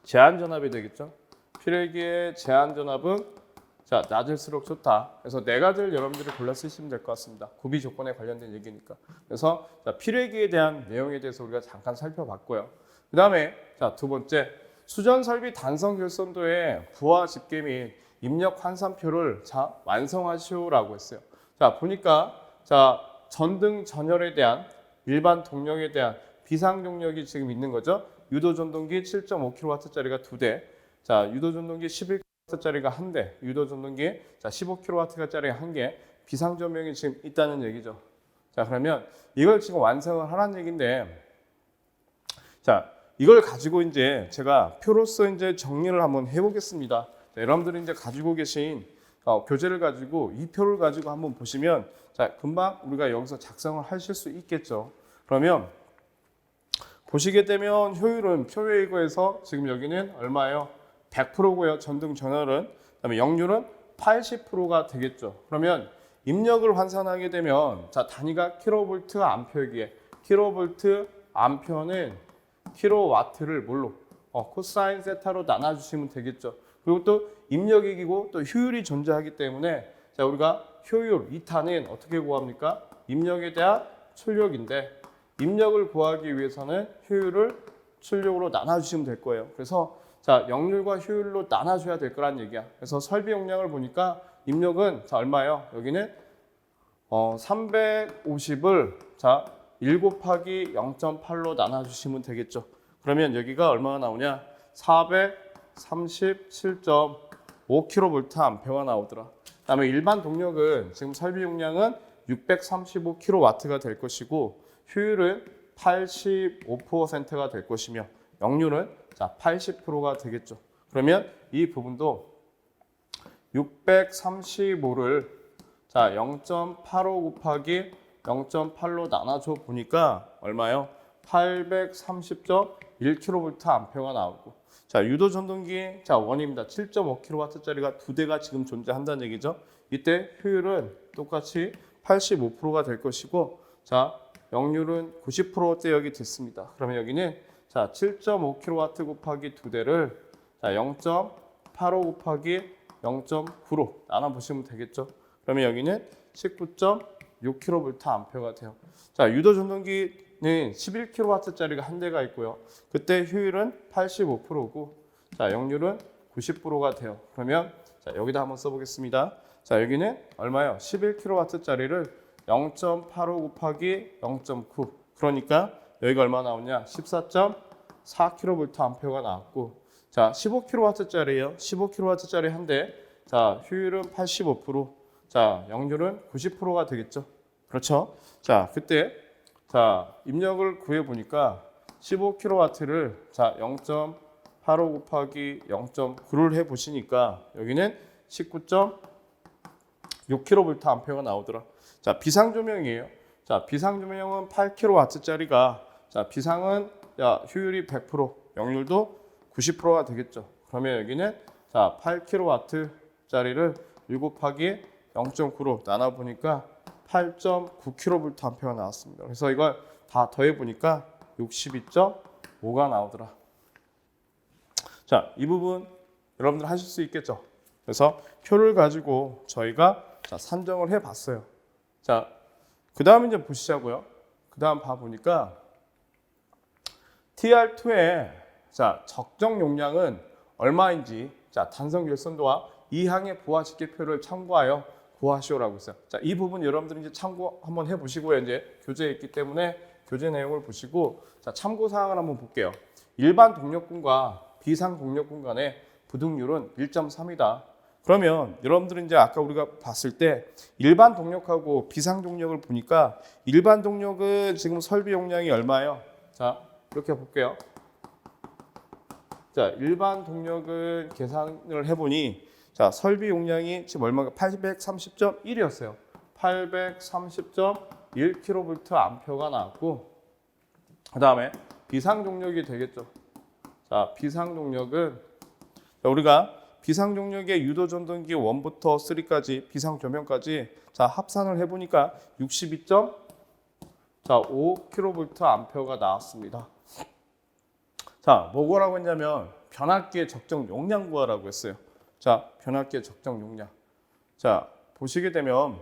제한 전압이 되겠죠. 필회기의 제한 전압은 자, 낮을수록 좋다. 그래서 네 가지를 여러분들이 골라 쓰시면 될 것 같습니다. 구비 조건에 관련된 얘기니까. 그래서 자, 필요기에 대한 내용에 대해서 우리가 잠깐 살펴봤고요. 그 다음에 자, 두 번째, 수전 설비 단성 결손도의 부하 집계 및 입력 환산표를 자, 완성하시오라고 했어요. 자, 보니까 자, 전등 전열에 대한 일반 동력에 대한 비상 동력이 지금 있는 거죠. 유도 전동기 7.5kW짜리가 2대, 자, 유도 전동기 11kW짜리가 1대, 유도 전동기 자, 15kW짜리가 1개, 비상 조명이 지금 있다는 얘기죠. 자, 그러면 이걸 지금 완성을 하라는 얘기인데, 자, 이걸 가지고 이제 제가 표로서 이제 정리를 한번 해보겠습니다. 자, 여러분들이 이제 가지고 계신 교재를 가지고 이 표를 가지고 한번 보시면 자, 금방 우리가 여기서 작성을 하실 수 있겠죠. 그러면 보시게 되면 효율은 표에 이거에서 지금 여기는 얼마예요? 100%고요. 전등 전열은. 그다음에 역률은 80%가 되겠죠. 그러면 입력을 환산하게 되면 자, 단위가 킬로볼트 암페어기에 킬로볼트 암페어는 킬로와트를 뭘로? 코사인 세타로 나눠주시면 되겠죠. 그리고 또 입력이기고 또 효율이 존재하기 때문에 자, 우리가 효율 2타는 어떻게 구합니까? 입력에 대한 출력인데 입력을 구하기 위해서는 효율을 출력으로 나눠주시면 될 거예요. 그래서 자, 역률과 효율로 나눠줘야 될 거란 얘기야. 그래서 설비 용량을 보니까 입력은 자, 얼마예요? 여기는 350을 자, 1 곱하기 0.8로 나눠주시면 되겠죠. 그러면 여기가 얼마가 나오냐? 437.5kVA 나오더라. 그다음에 일반 동력은 지금 설비 용량은 635kW가 될 것이고 효율은 85%가 될 것이며 역률은 자 80%가 되겠죠. 그러면 이 부분도 635를 자 0.85 곱하기 0.8로 나눠줘 보니까 얼마요? 830.1kVA 나오고 자 유도 전동기 자 원입니다. 7.5kW짜리가 2대가 지금 존재한다는 얘기죠. 이때 효율은 똑같이 85%가 될 것이고 자 역률은 90%대 여기 됐습니다. 그러면 여기는 자 7.5kW 곱하기 2대를 자 0.85 곱하기 0.9로 나눠 보시면 되겠죠. 그러면 여기는 19.6kVA 돼요. 자 유도 전동기는 11kW짜리가 한 대가 있고요. 그때 효율은 85%고 자 역률은 90%가 돼요. 그러면 자 여기다 한번 써보겠습니다. 자 여기는 얼마요? 11kW짜리를 0.85 곱하기 0.9 그러니까 여기가 얼마 나오냐? 14.4kVA 나왔고 자 15kW짜리예요. 15kW짜리 한 대. 자 효율은 85%. 자 역률은 90%가 되겠죠. 그렇죠? 자 그때 자 입력을 구해 보니까 15kW를 자 0.85 곱하기 0.9를 해 보시니까 여기는 19.6kVA 나오더라. 자 비상 조명이에요. 자 비상 조명은 8kW짜리가 자 비상은 야 효율이 100%, 역률도 90%가 되겠죠. 그러면 여기는 자 8kW짜리를 1 곱하기 0.9로 나눠 보니까 8.9kVA 나왔습니다. 그래서 이걸 다 더해 보니까 62.5가 나오더라. 자, 이 부분 여러분들 하실 수 있겠죠? 그래서 표를 가지고 저희가 자, 산정을 해 봤어요. 자, 그다음 이제 보시자고요. 그다음 봐 보니까 TR2의 자, 적정 용량은 얼마인지 자, 단성 결선도와 이항의 부하 집계표를 참고하여 구하시오라고 있어요. 자, 이 부분 여러분들이 이제 참고 한번 해 보시고요. 이제 교재에 있기 때문에 교재 내용을 보시고 자, 참고 사항을 한번 볼게요. 일반 동력군과 비상 동력군 간의 부등률은 1.3이다. 그러면 여러분들은 이제 아까 우리가 봤을 때 일반 동력하고 비상 동력을 보니까 일반 동력은 지금 설비 용량이 얼마예요? 자, 이렇게 볼게요. 자, 일반 동력은 계산을 해보니 자, 설비 용량이 지금 얼마가 830.1이었어요. 830.1kVA 나왔고 그 다음에 비상 동력이 되겠죠. 자, 비상 동력은 우리가 비상 동력의 유도 전동기 1부터 3까지 비상 조명까지 자, 합산을 해보니까 62.5kVA 나왔습니다. 자, 뭐라고 했냐면 변압기의 적정 용량 구하라고 했어요. 자, 변압기의 적정 용량. 자, 보시게 되면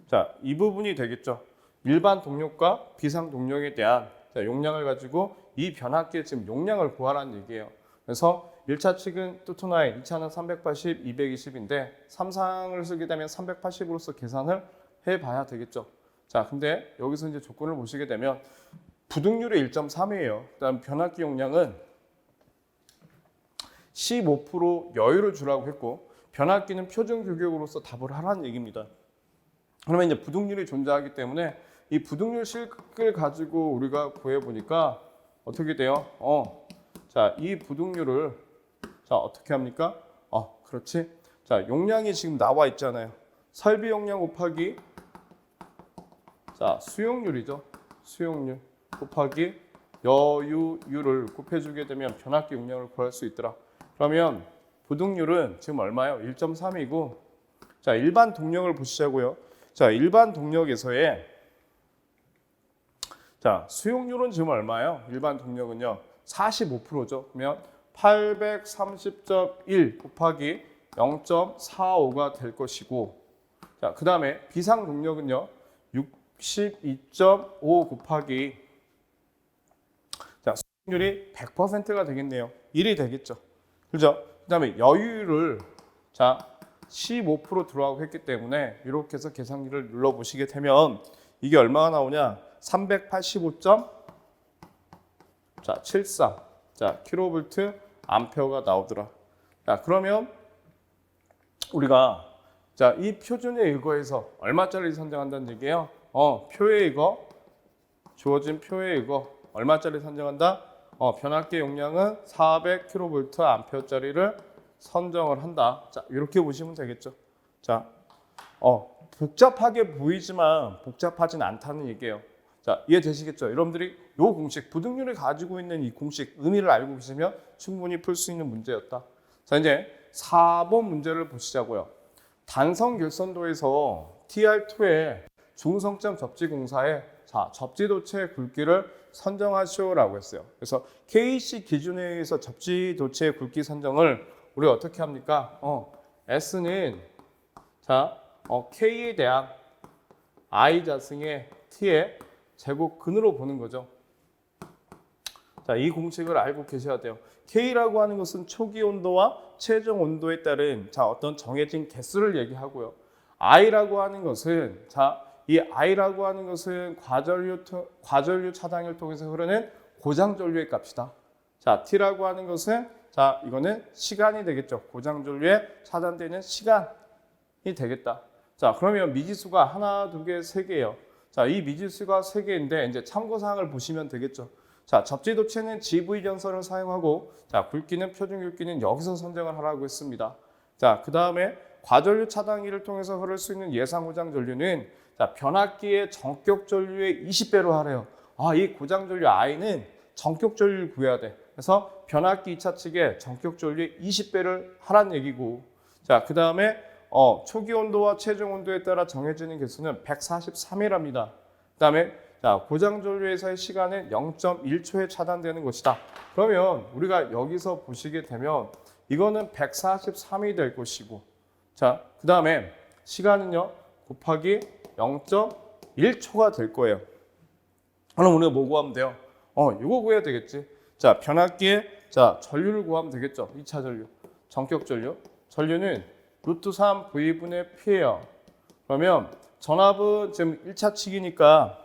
자, 이 부분이 되겠죠. 일반 동력과 비상 동력에 대한 자, 용량을 가지고 이 변압기의 지금 용량을 구하라는 얘기예요. 그래서 1차 측은 투투나인, 2차는 380, 220인데 3상을 쓰게 되면 380으로서 계산을 해봐야 되겠죠. 자, 근데 여기서 이제 조건을 보시게 되면 부등률이 1.3이에요. 그다음 변압기 용량은 15% 여유를 주라고 했고 변압기는 표준 규격으로서 답을 하라는 얘기입니다. 그러면 이제 부등률이 존재하기 때문에 이 부등률 실을 가지고 우리가 구해 보니까 어떻게 돼요? 자, 이 부등률을 자, 어떻게 합니까? 그렇지. 자, 용량이 지금 나와 있잖아요. 설비 용량 곱하기 자, 수용률이죠. 수용률 곱하기 여유율을 곱해주게 되면 변압기 용량을 구할 수 있더라. 그러면 부등률은 지금 얼마예요? 1.3이고 자, 일반 동력을 보시자고요. 자, 일반 동력에서의 자, 수용률은 지금 얼마예요? 일반 동력은요. 45%죠. 그러면 830.1 곱하기 0.45가 될 것이고 자, 그다음에 비상 동력은요. 62.5 곱하기 자, 수용률이 100%가 되겠네요. 1이 되겠죠. 그죠? 그다음에 여유율을 자, 15% 들어가고 했기 때문에 이렇게 해서 계산기를 눌러 보시게 되면 이게 얼마가 나오냐? 385.73 자, 킬로볼트 암페어가 나오더라. 자, 그러면 우리가 자, 이 표준에 의거해서 얼마짜리 선정한다는 얘기예요? 표에 의거 주어진 표에 의거 얼마짜리 선정한다? 변압기 용량은 400kV 암페어짜리를 선정을 한다. 자, 이렇게 보시면 되겠죠. 자, 복잡하게 보이지만 복잡하진 않다는 얘기예요. 자, 이해되시겠죠? 여러분들이 이 공식, 부등률이 가지고 있는 이 공식 의미를 알고 계시면 충분히 풀 수 있는 문제였다. 자, 이제 4번 문제를 보시자고요. 단성 결선도에서 TR2의 중성점 접지 공사에 자, 접지도체 굵기를 선정하시오라고 했어요. 그래서 KC 기준에 의해서 접지도체 굵기 선정을 우리가 어떻게 합니까? S는 자, K에 대한 I 자승의 T의 제곱근으로 보는 거죠. 자, 이 공식을 알고 계셔야 돼요. K라고 하는 것은 초기 온도와 최종 온도에 따른 자, 어떤 정해진 개수를 얘기하고요. I라고 하는 것은 자, 이 I라고 하는 것은 과전류 차단을 통해서 흐르는 고장전류의 값이다. 자, T라고 하는 것은 자, 이거는 시간이 되겠죠. 고장전류에 차단되는 시간이 되겠다. 자, 그러면 미지수가 하나, 두 개, 세 개예요. 자, 이 미지수가 세 개인데 이제 참고사항을 보시면 되겠죠. 자, 접지도체는 GV 전선을 사용하고 자, 굵기는 표준 굵기는 여기서 선정을 하라고 했습니다. 자, 그 다음에 과전류 차단기를 통해서 흐를 수 있는 예상 고장 전류는 자, 변압기의 전격 전류의 20배로 하래요. 이 고장 전류 I는 전격 전류를 구해야 돼. 그래서 변압기 2차 측에 전격 전류의 20배를 하란 얘기고 자, 그 다음에 초기 온도와 최종 온도에 따라 정해지는 개수는 143이랍니다. 그 다음에 자, 고장 전류에서의 시간은 0.1초에 차단되는 것이다. 그러면 우리가 여기서 보시게 되면 이거는 143이 될 것이고 자, 그 다음에 시간은요 곱하기 0.1초가 될 거예요. 그럼 우리가 뭐 구하면 돼요? 이거 구해야 되겠지. 자, 변압기의 자, 전류를 구하면 되겠죠. 2차 전류, 전격 전류. 전류는 루트 3 V분의 P예요. 그러면 전압은 지금 1차 측이니까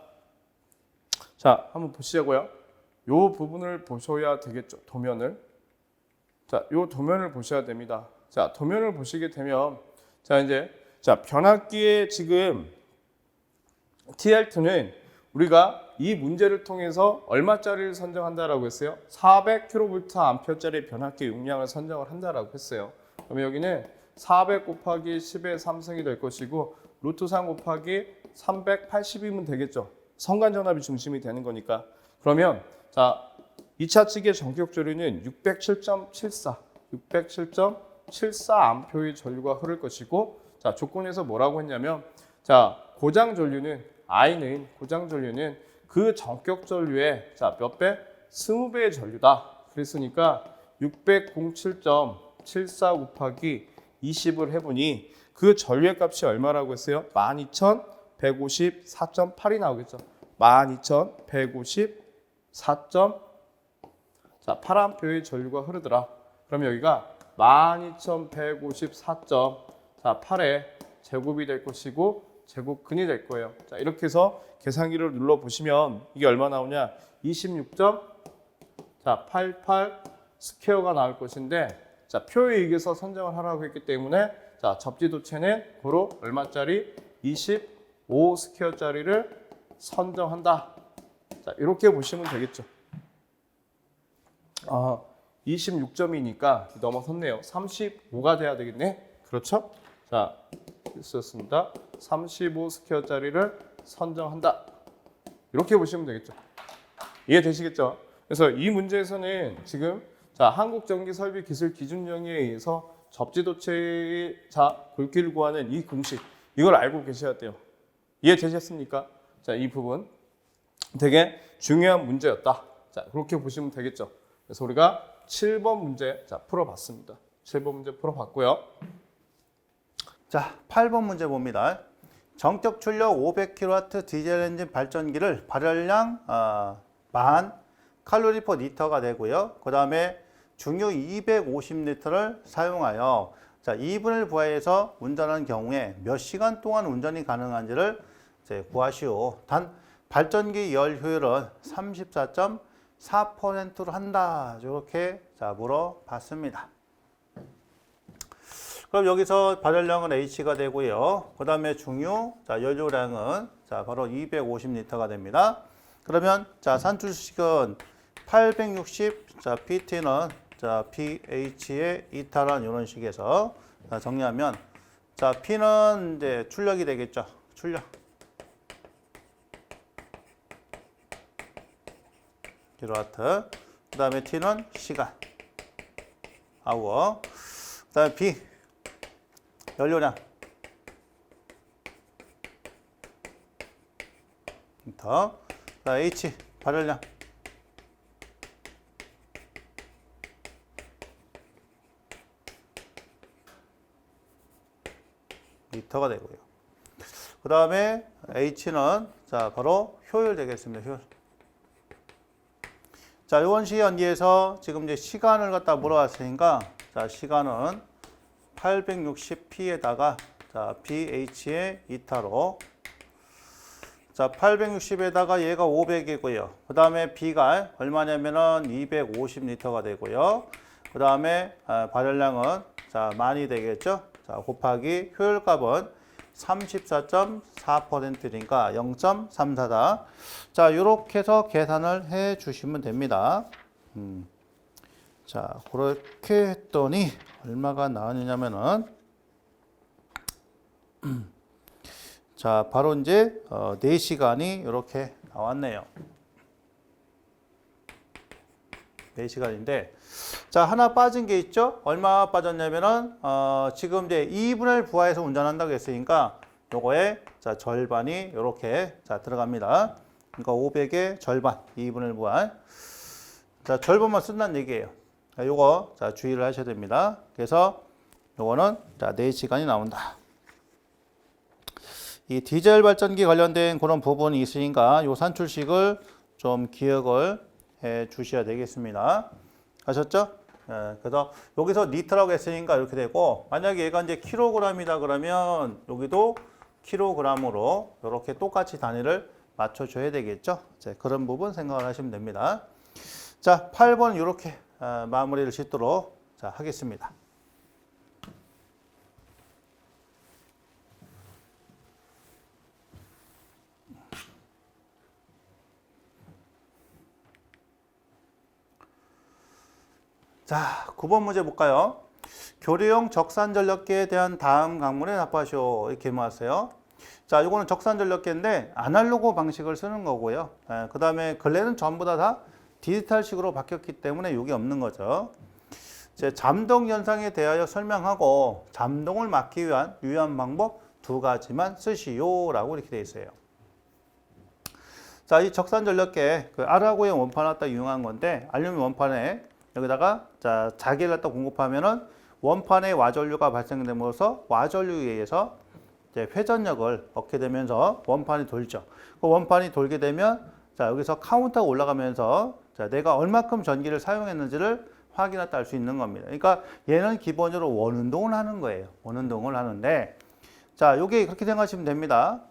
자, 한번 보시자고요. 요 부분을 보셔야 되겠죠. 도면을. 자, 요 도면을 보셔야 됩니다. 자, 도면을 보시게 되면 자, 이제 자, 변압기의 지금 TR2는 우리가 이 문제를 통해서 얼마짜리를 선정한다라고 했어요? 400kVA짜리 변압기 용량을 선정을 한다라고 했어요. 그러면 여기는 400 곱하기 10의 3승이 될 것이고 루트 3 곱하기 380이면 되겠죠. 성간전압이 중심이 되는 거니까. 그러면 자, 2차 측의 전격 전류는 607.74 암표의 전류가 흐를 것이고 자, 조건에서 뭐라고 했냐면 자, 고장 전류는 I는 고장 전류는 그 전격 전류의 자, 몇 배? 20배의 전류다. 그랬으니까 607.74 0.74 곱하기 20을 해보니 그 전류값이 얼마라고 했어요? 12,154.8이 나오겠죠. 12,154. 자, 8A의 전류가 흐르더라. 그럼 여기가 12,154. 자, 8의 제곱이 될 것이고 제곱근이 될 거예요. 자, 이렇게 해서 계산기를 눌러 보시면 이게 얼마 나오냐? 26.88 스퀘어가 나올 것인데, 자, 표에 의해서 선정을 하라고 했기 때문에 자, 접지도체는 고로 얼마짜리? 25 스퀘어짜리를 선정한다. 자, 이렇게 보시면 되겠죠. 26점이니까 넘어섰네요. 35가 돼야 되겠네. 그렇죠? 자, 있었습니다. 35 스퀘어짜리를 선정한다. 이렇게 보시면 되겠죠. 이해되시겠죠? 그래서 이 문제에서는 지금 자, 한국전기설비기술기준령에 의해서 접지도체의 굵기를 구하는 이 공식, 이걸 알고 계셔야 돼요. 이해되셨습니까? 자, 이 부분 되게 중요한 문제였다. 자, 그렇게 보시면 되겠죠. 그래서 우리가 7번 문제 자, 풀어봤습니다. 7번 문제 풀어봤고요. 자, 8번 문제 봅니다. 정적 출력 500kW 디젤 엔진 발전기를 발열량 10,000 칼로리 퍼 리터가 되고요. 그 다음에 중유 250리터를 사용하여 자, 2분을 부하해서 운전하는 경우에 몇 시간 동안 운전이 가능한지를 이제 구하시오. 단 발전기 열 효율은 34.4%로 한다. 이렇게 자, 물어봤습니다. 그럼 여기서 발열량은 H가 되고요. 그 다음에 중유 자, 연료량은 자, 바로 250리터가 됩니다. 그러면 자, 산출식은 860 자, PT는 자, pH의 이탈한 이런 식에서 자, 정리하면 자, P는 이제 출력이 되겠죠. 출력. 킬로와트. 그 다음에 T는 시간. 아워. 그 다음에 B. 연료량. 더. 그 다음에 H. 발열량. 리터가 되고요. 그 다음에 H는 자, 바로 효율 되겠습니다. 효율. 자, 요원 시 연기에서 지금 이제 시간을 갖다 물어봤으니까 자, 시간은 860p에다가 자, pH의 이타로 자, 860에다가 얘가 500이고요. 그 다음에 B가 얼마냐면은 250리터가 되고요. 그 다음에 발열량은 자, 10,000이 되겠죠. 자, 곱하기 효율값은 34.4%니까 0.34다. 자, 이렇게 해서 계산을 해 주시면 됩니다. 자, 그렇게 했더니 얼마가 나왔냐면은 자, 바로 이제 4시간이 이렇게 나왔네요. 4시간인데 자, 하나 빠진 게 있죠? 얼마 빠졌냐면은 지금 이제 2분을 부하해서 운전한다고 했으니까 요거에 자, 절반이 이렇게 자, 들어갑니다. 그러니까 500의 절반, 2분을 부하. 자, 절반만 쓴다는 얘기예요. 자, 요거 자, 주의를 하셔야 됩니다. 그래서 요거는 자, 4시간이 나온다. 이 디젤 발전기 관련된 그런 부분이 있으니까 요 산출식을 좀 기억을 해 주셔야 되겠습니다. 아셨죠? 예, 그래서 여기서 리터라고 했으니까 이렇게 되고, 만약에 얘가 이제 킬로그램이다 그러면 여기도 킬로그램으로 이렇게 똑같이 단위를 맞춰줘야 되겠죠? 자, 그런 부분 생각을 하시면 됩니다. 자, 8번 이렇게 마무리를 짓도록 자, 하겠습니다. 자, 9번 문제 볼까요? 교류용 적산전력계에 대한 다음 강문에 답하시오. 이렇게 모았어요. 자, 이거는 적산전력계인데 아날로그 방식을 쓰는 거고요. 그 다음에 근래는 전부 다 디지털식으로 바뀌었기 때문에 이게 없는 거죠. 이제 잠동 현상에 대하여 설명하고 잠동을 막기 위한 유효한 방법 2가지만 쓰시오라고 이렇게 돼 있어요. 자, 이 적산전력계 그 아라고의 원판을 갖다 이용한 건데 알루미늄 원판에 여기다가 자, 자기를 갖다 공급하면은 원판에 와전류가 발생됨으로써 와전류에 의해서 이제 회전력을 얻게 되면서 원판이 돌죠. 그 원판이 돌게 되면 자, 여기서 카운터가 올라가면서 자, 내가 얼마큼 전기를 사용했는지를 확인했다 할 수 있는 겁니다. 그러니까 얘는 기본적으로 원운동을 하는 거예요. 원운동을 하는데 자, 요게 그렇게 생각하시면 됩니다.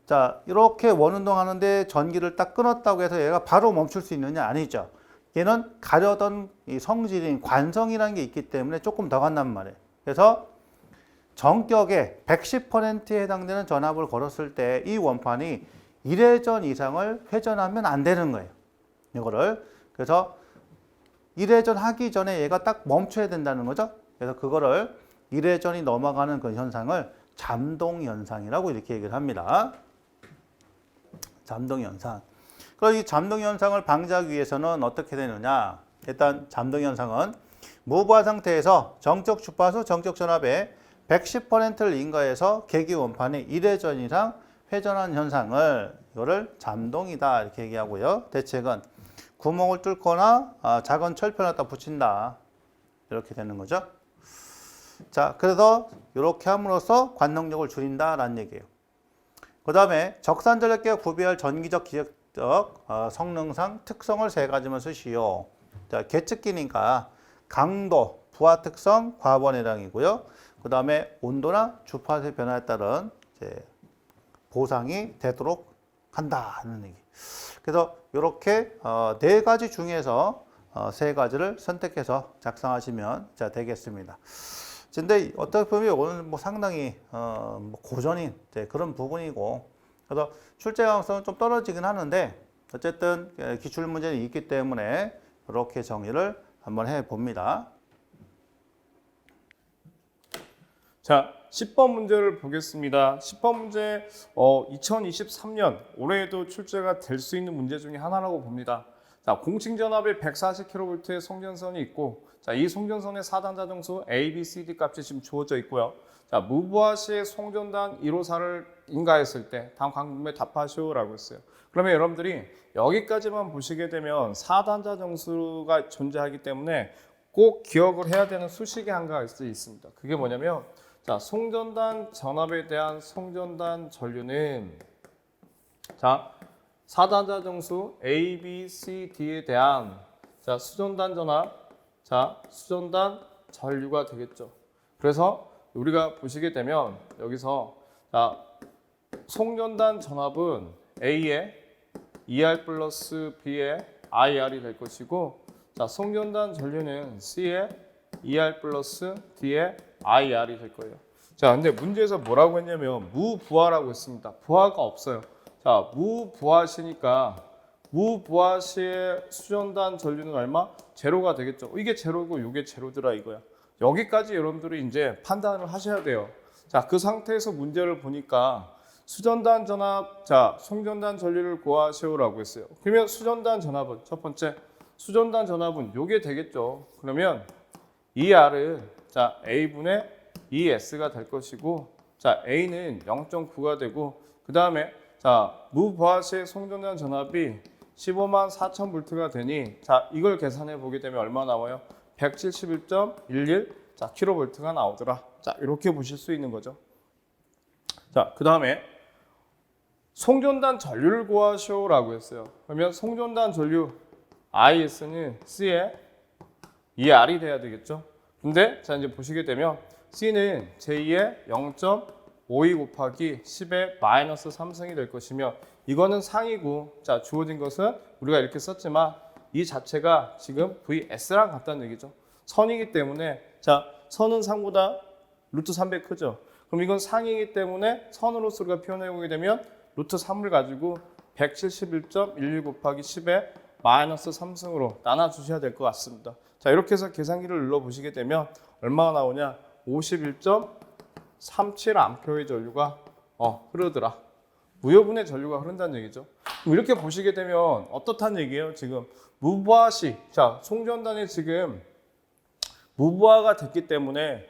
자, 이렇게 원운동 하는데 전기를 딱 끊었다고 해서 얘가 바로 멈출 수 있느냐? 아니죠. 얘는 가려던 이 성질인 관성이라는 게 있기 때문에 조금 더 간단 말이에요. 그래서 전격의 110%에 해당되는 전압을 걸었을 때 이 원판이 1회전 이상을 회전하면 안 되는 거예요. 이거를. 그래서 1회전 하기 전에 얘가 딱 멈춰야 된다는 거죠. 그래서 그거를 1회전이 넘어가는 그 현상을 잠동현상이라고 이렇게 얘기를 합니다. 잠동현상. 그럼 이 잠동현상을 방지하기 위해서는 어떻게 되느냐. 일단 잠동현상은 무부하 상태에서 정적 주파수, 정적 전압의 110%를 인가해서 계기 원판이 1회전 이상 회전한 현상을 이거를 잠동이다 이렇게 얘기하고요. 대책은 구멍을 뚫거나 작은 철편을 갖다 붙인다 이렇게 되는 거죠. 자, 그래서 이렇게 함으로써 관능력을 줄인다라는 얘기예요. 그 다음에 적산전력계와 구비할 전기적 기적적 성능상 특성을 세 가지만 쓰시오. 자, 계측기니까 강도, 부하 특성, 과번해량이고요. 그 다음에 온도나 주파수의 변화에 따른 이제 보상이 되도록 한다는 얘기. 그래서 이렇게 네 가지 중에서 세 가지를 선택해서 작성하시면 자 되겠습니다. 근데 어떻게 보면 오늘 뭐 상당히 뭐 고전인 그런 부분이고, 그래서 출제 가능성은 좀 떨어지긴 하는데 어쨌든 기출 문제는 있기 때문에 이렇게 정리를 한번 해 봅니다. 자, 10번 문제를 보겠습니다. 10번 문제 2023년 올해에도 출제가 될 수 있는 문제 중에 하나라고 봅니다. 자, 공칭 전압에 140kV의 송전선이 있고, 자, 이 송전선의 4단자 정수 A, B, C, D 값이 지금 주어져 있고요. 자, 무부하 시에 송전단 154를 인가했을 때 다음 관문에 답하시오라고 했어요. 그러면 여러분들이 여기까지만 보시게 되면 4단자 정수가 존재하기 때문에 꼭 기억을 해야 되는 수식이 한 가지 있습니다. 그게 뭐냐면, 자, 송전단 전압에 대한 송전단 전류는 자, 4단자 정수 A, B, C, D에 대한 자, 수전단 전압, 자, 수전단 전류가 되겠죠. 그래서 우리가 보시게 되면 여기서 자, 송전단 전압은 A에 ER 플러스 B에 IR이 될 것이고, 자, 송전단 전류는 C에 ER 플러스 D에 IR이 될 거예요. 자, 근데 문제에서 뭐라고 했냐면 무부하라고 했습니다. 부하가 없어요. 자, 무부하시니까 무부하시의 수전단 전류는 얼마? 제로가 되겠죠. 이게 제로고 이게 제로더라 이거야. 여기까지 여러분들이 이제 판단을 하셔야 돼요. 자, 그 상태에서 문제를 보니까 수전단 전압, 자, 송전단 전류를 구하시오라고 했어요. 그러면 수전단 전압은 첫 번째 수전단 전압은 요게 되겠죠. 그러면 이 R은 자, A분의 ES가 될 것이고, 자, A는 0.9가 되고, 그 다음에 자, 무부하시의 송전단 전압이 15만 4천 볼트가 되니, 자, 이걸 계산해 보게 되면 얼마 나와요? 171.11 자, 킬로볼트가 나오더라. 자, 이렇게 보실 수 있는 거죠. 자, 그 다음에 송전단 전류를 구하시오라고 했어요. 그러면 송전단 전류 IS는 C에 ER이 돼야 되겠죠. 근데 자, 이제 보시게 되면 C는 제2의 0.52 곱하기 10의 마이너스 3승이 될 것이며, 이거는 상이고, 자, 주어진 것은 우리가 이렇게 썼지만 이 자체가 지금 VS랑 같다는 얘기죠. 선이기 때문에, 자, 선은 상보다 루트 300 크죠. 그럼 이건 상이기 때문에 선으로서 우리가 표현해 보게 되면 루트 3을 가지고 171.11 곱하기 10의 마이너스 3승으로 나눠주셔야 될 것 같습니다. 자, 이렇게 해서 계산기를 눌러보시게 되면 얼마가 나오냐? 51.37 암페어의 전류가 흐르더라. 무효분의 전류가 흐른다는 얘기죠. 이렇게 보시게 되면 어떻다는 얘기예요? 지금 무부하시, 자, 송전단이 지금 무부하가 됐기 때문에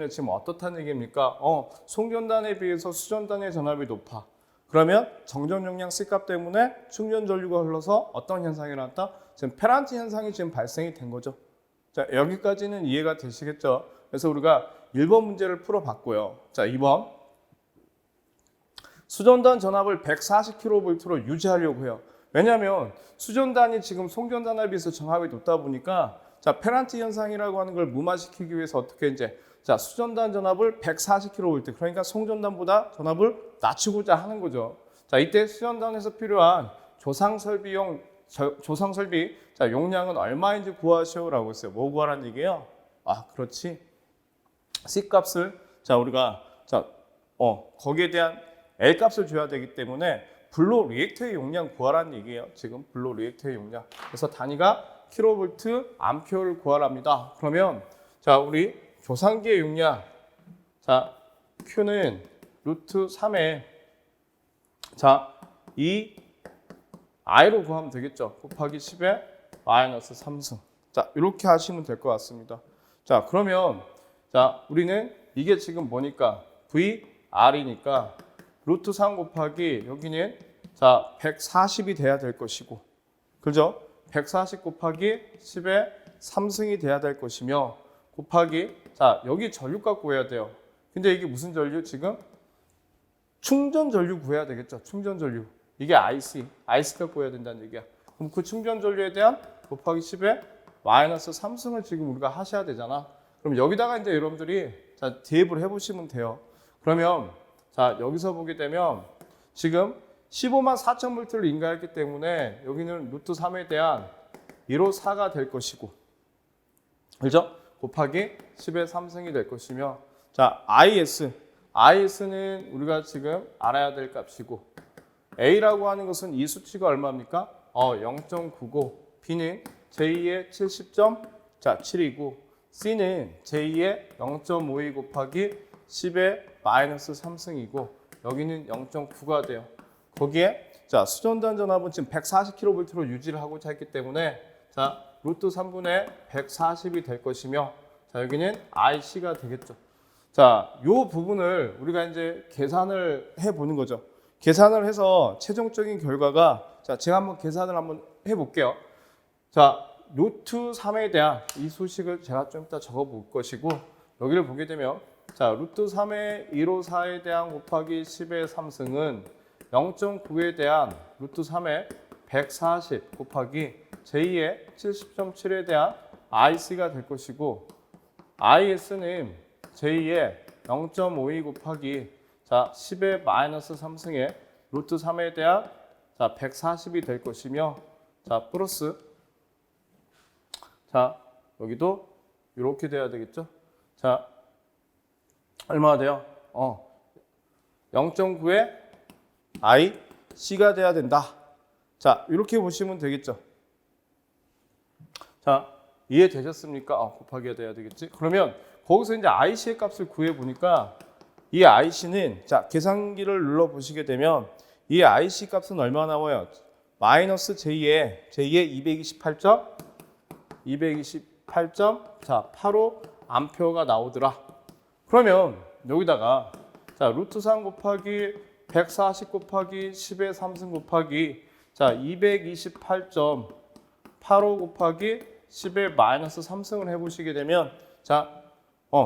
지금 어떻다는 얘기입니까? 송전단에 비해서 수전단의 전압이 높아. 그러면 정전 용량 C값 때문에 충전 전류가 흘러서 어떤 현상이 일어났다? 지금 페란티 현상이 지금 발생이 된 거죠. 자, 여기까지는 이해가 되시겠죠? 그래서 우리가 1번 문제를 풀어봤고요. 자, 2번. 수전단 전압을 140kV로 유지하려고 해요. 왜냐하면 수전단이 지금 송전단에 비해서 전압이 높다 보니까 자, 페란티 현상이라고 하는 걸 무마시키기 위해서 어떻게 이제 자, 수전단 전압을 140kV, 그러니까 송전단보다 전압을 낮추고자 하는 거죠. 자, 이때 수전단에서 필요한 조상 설비 자, 용량은 얼마인지 구하시오라고 했어요. 뭐 구하라는 얘기예요? 아, 그렇지. C 값을 자, 우리가 자, 거기에 대한 L 값을 줘야 되기 때문에 블로 리액터의 용량 구하라는 얘기예요. 지금 블로 리액터의 용량. 그래서 단위가 킬로볼트 암페어를 구하랍니다. 그러면 자, 우리 조상기의 용량 자, Q는 루트 3에 자, 이 I로 구하면 되겠죠. 곱하기 10에 마이너스 3승. 자, 이렇게 하시면 될 것 같습니다. 자, 그러면 자, 우리는 이게 지금 뭐니까 VR이니까 루트 3 곱하기 여기는 자, 140이 돼야 될 것이고, 그죠? 140 곱하기 10에 3승이 돼야 될 것이며 곱하기 자, 여기 전류값 구해야 돼요. 근데 이게 무슨 전류? 지금 충전 전류 구해야 되겠죠. 충전 전류. 이게 IC가 구해야 된다는 얘기야. 그럼 그 충전 전류에 대한 곱하기 10에 마이너스 3승을 지금 우리가 하셔야 되잖아. 그럼 여기다가 이제 여러분들이 자, 대입을 해보시면 돼요. 그러면 자, 여기서 보게 되면 지금 15만 4천 볼트를 인가했기 때문에 여기는 루트 3에 대한 154가 될 것이고, 그죠? 곱하기 10의 3승이 될 것이며, 자, IS는 우리가 지금 알아야 될 값이고, A라고 하는 것은 이 수치가 얼마입니까? 0.99, B는 제2의 70.7이고, C는 제2의 0.52 곱하기 10의 마이너스 3승이고, 여기는 0.9가 돼요. 거기에 자, 수전단 전압은 지금 140kV로 유지를 하고자 했기 때문에 자, 루트 3분의 140이 될 것이며, 자, 여기는 IC가 되겠죠. 자, 요 부분을 우리가 이제 계산을 해 보는 거죠. 계산을 해서 최종적인 결과가 자, 제가 한번 계산을 한번 해 볼게요. 자, 루트 3에 대한 이 수식을 제가 좀 이따 적어 볼 것이고, 여기를 보게 되면 자, 루트 3의 154에 대한 곱하기 10의 3승은 0.9에 대한 루트 3의 140 곱하기 제2의 70.7에 대한 IC가 될 것이고, IS는 제2의 0.52 곱하기 자, 10의 마이너스 3승의 루트 3에 대한 자, 140이 될 것이며, 자, 플러스 자, 여기도 이렇게 돼야 되겠죠? 자, 얼마나 돼요? 0.9에 IC가 돼야 된다. 자, 이렇게 보시면 되겠죠? 자, 이해되셨습니까? 곱하기가 돼야 되겠지? 그러면 거기서 이제 IC의 값을 구해 보니까 이 IC는 자, 계산기를 눌러 보시게 되면 이 IC 값은 얼마 나와요? 마이너스 제2의 228.85 암페어가 나오더라. 그러면 여기다가 자, 루트 3 곱하기 140 곱하기 10의 3승 곱하기 자, 228.85 곱하기 10의 마이너스 3승을 해보시게 되면 자,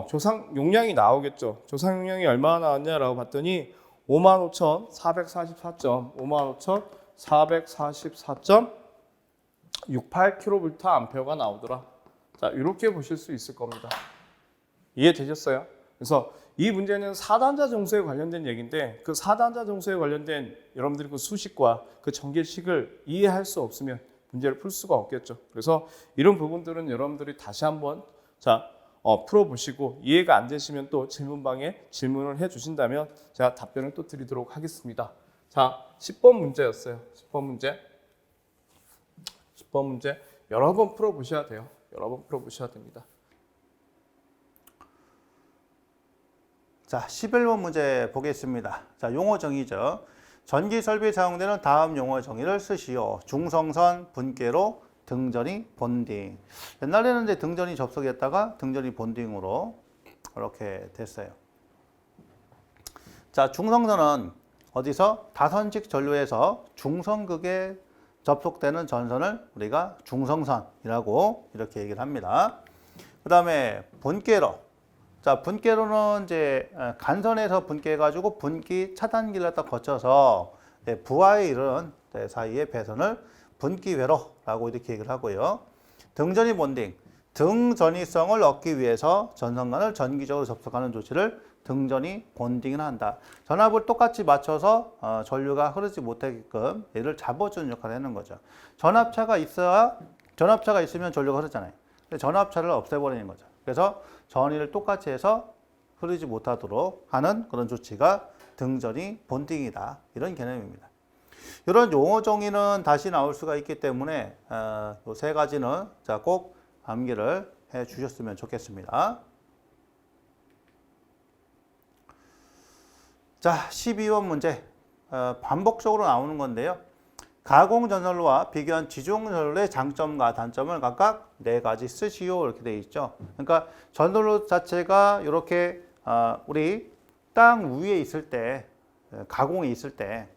조상 용량이 나오겠죠. 조상 용량이 얼마나 나왔냐라고 봤더니 55,444.68kV 암페어가 나오더라. 자, 이렇게 보실 수 있을 겁니다. 이해되셨어요? 그래서 이 문제는 4단자 정수에 관련된 얘기인데, 그 4단자 정수에 관련된 여러분들이 그 수식과 그 전개식을 이해할 수 없으면 문제를 풀 수가 없겠죠. 그래서 이런 부분들은 여러분들이 다시 한번 자, 풀어보시고 이해가 안 되시면 또 질문방에 질문을 해주신다면 제가 답변을 또 드리도록 하겠습니다. 자, 10번 문제였어요. 10번 문제 여러 번 풀어보셔야 돼요. 여러 번 풀어보셔야 됩니다. 자, 11번 문제 보겠습니다. 자, 용어 정의죠. 전기 설비에 사용되는 다음 용어 정의를 쓰시오. 중성선, 분계로, 등전이, 본딩. 옛날에는 이제 등전이 접속했다가 등전이 본딩으로 이렇게 됐어요. 자, 중성선은 어디서? 다선식 전류에서 중성극에 접속되는 전선을 우리가 중성선이라고 이렇게 얘기를 합니다. 그 다음에 분계로. 자, 분계로는 이제 간선에서 분계해가지고 분기 차단기를 딱 거쳐서 부하에 이르는 사이의 배선을 분기회로라고 이렇게 얘기를 하고요. 등전이 본딩. 등전이성을 얻기 위해서 전선간을 전기적으로 접촉하는 조치를 등전이 본딩을 한다. 전압을 똑같이 맞춰서 전류가 흐르지 못하게끔 얘를 잡아주는 역할을 하는 거죠. 전압차가 있으면 전류가 흐르잖아요. 근데 전압차를 없애버리는 거죠. 그래서 전위를 똑같이 해서 흐르지 못하도록 하는 그런 조치가 등전이 본딩이다. 이런 개념입니다. 이런 용어 정의는 다시 나올 수가 있기 때문에 이 세 가지는 자, 꼭 암기를 해 주셨으면 좋겠습니다. 자, 12번 문제. 반복적으로 나오는 건데요. 가공 전선로와 비교한 지중 전선로의 장점과 단점을 각각 4가지 쓰시오 이렇게 되어 있죠. 그러니까 전선로 자체가 이렇게 우리 땅 위에 있을 때, 가공이 있을 때,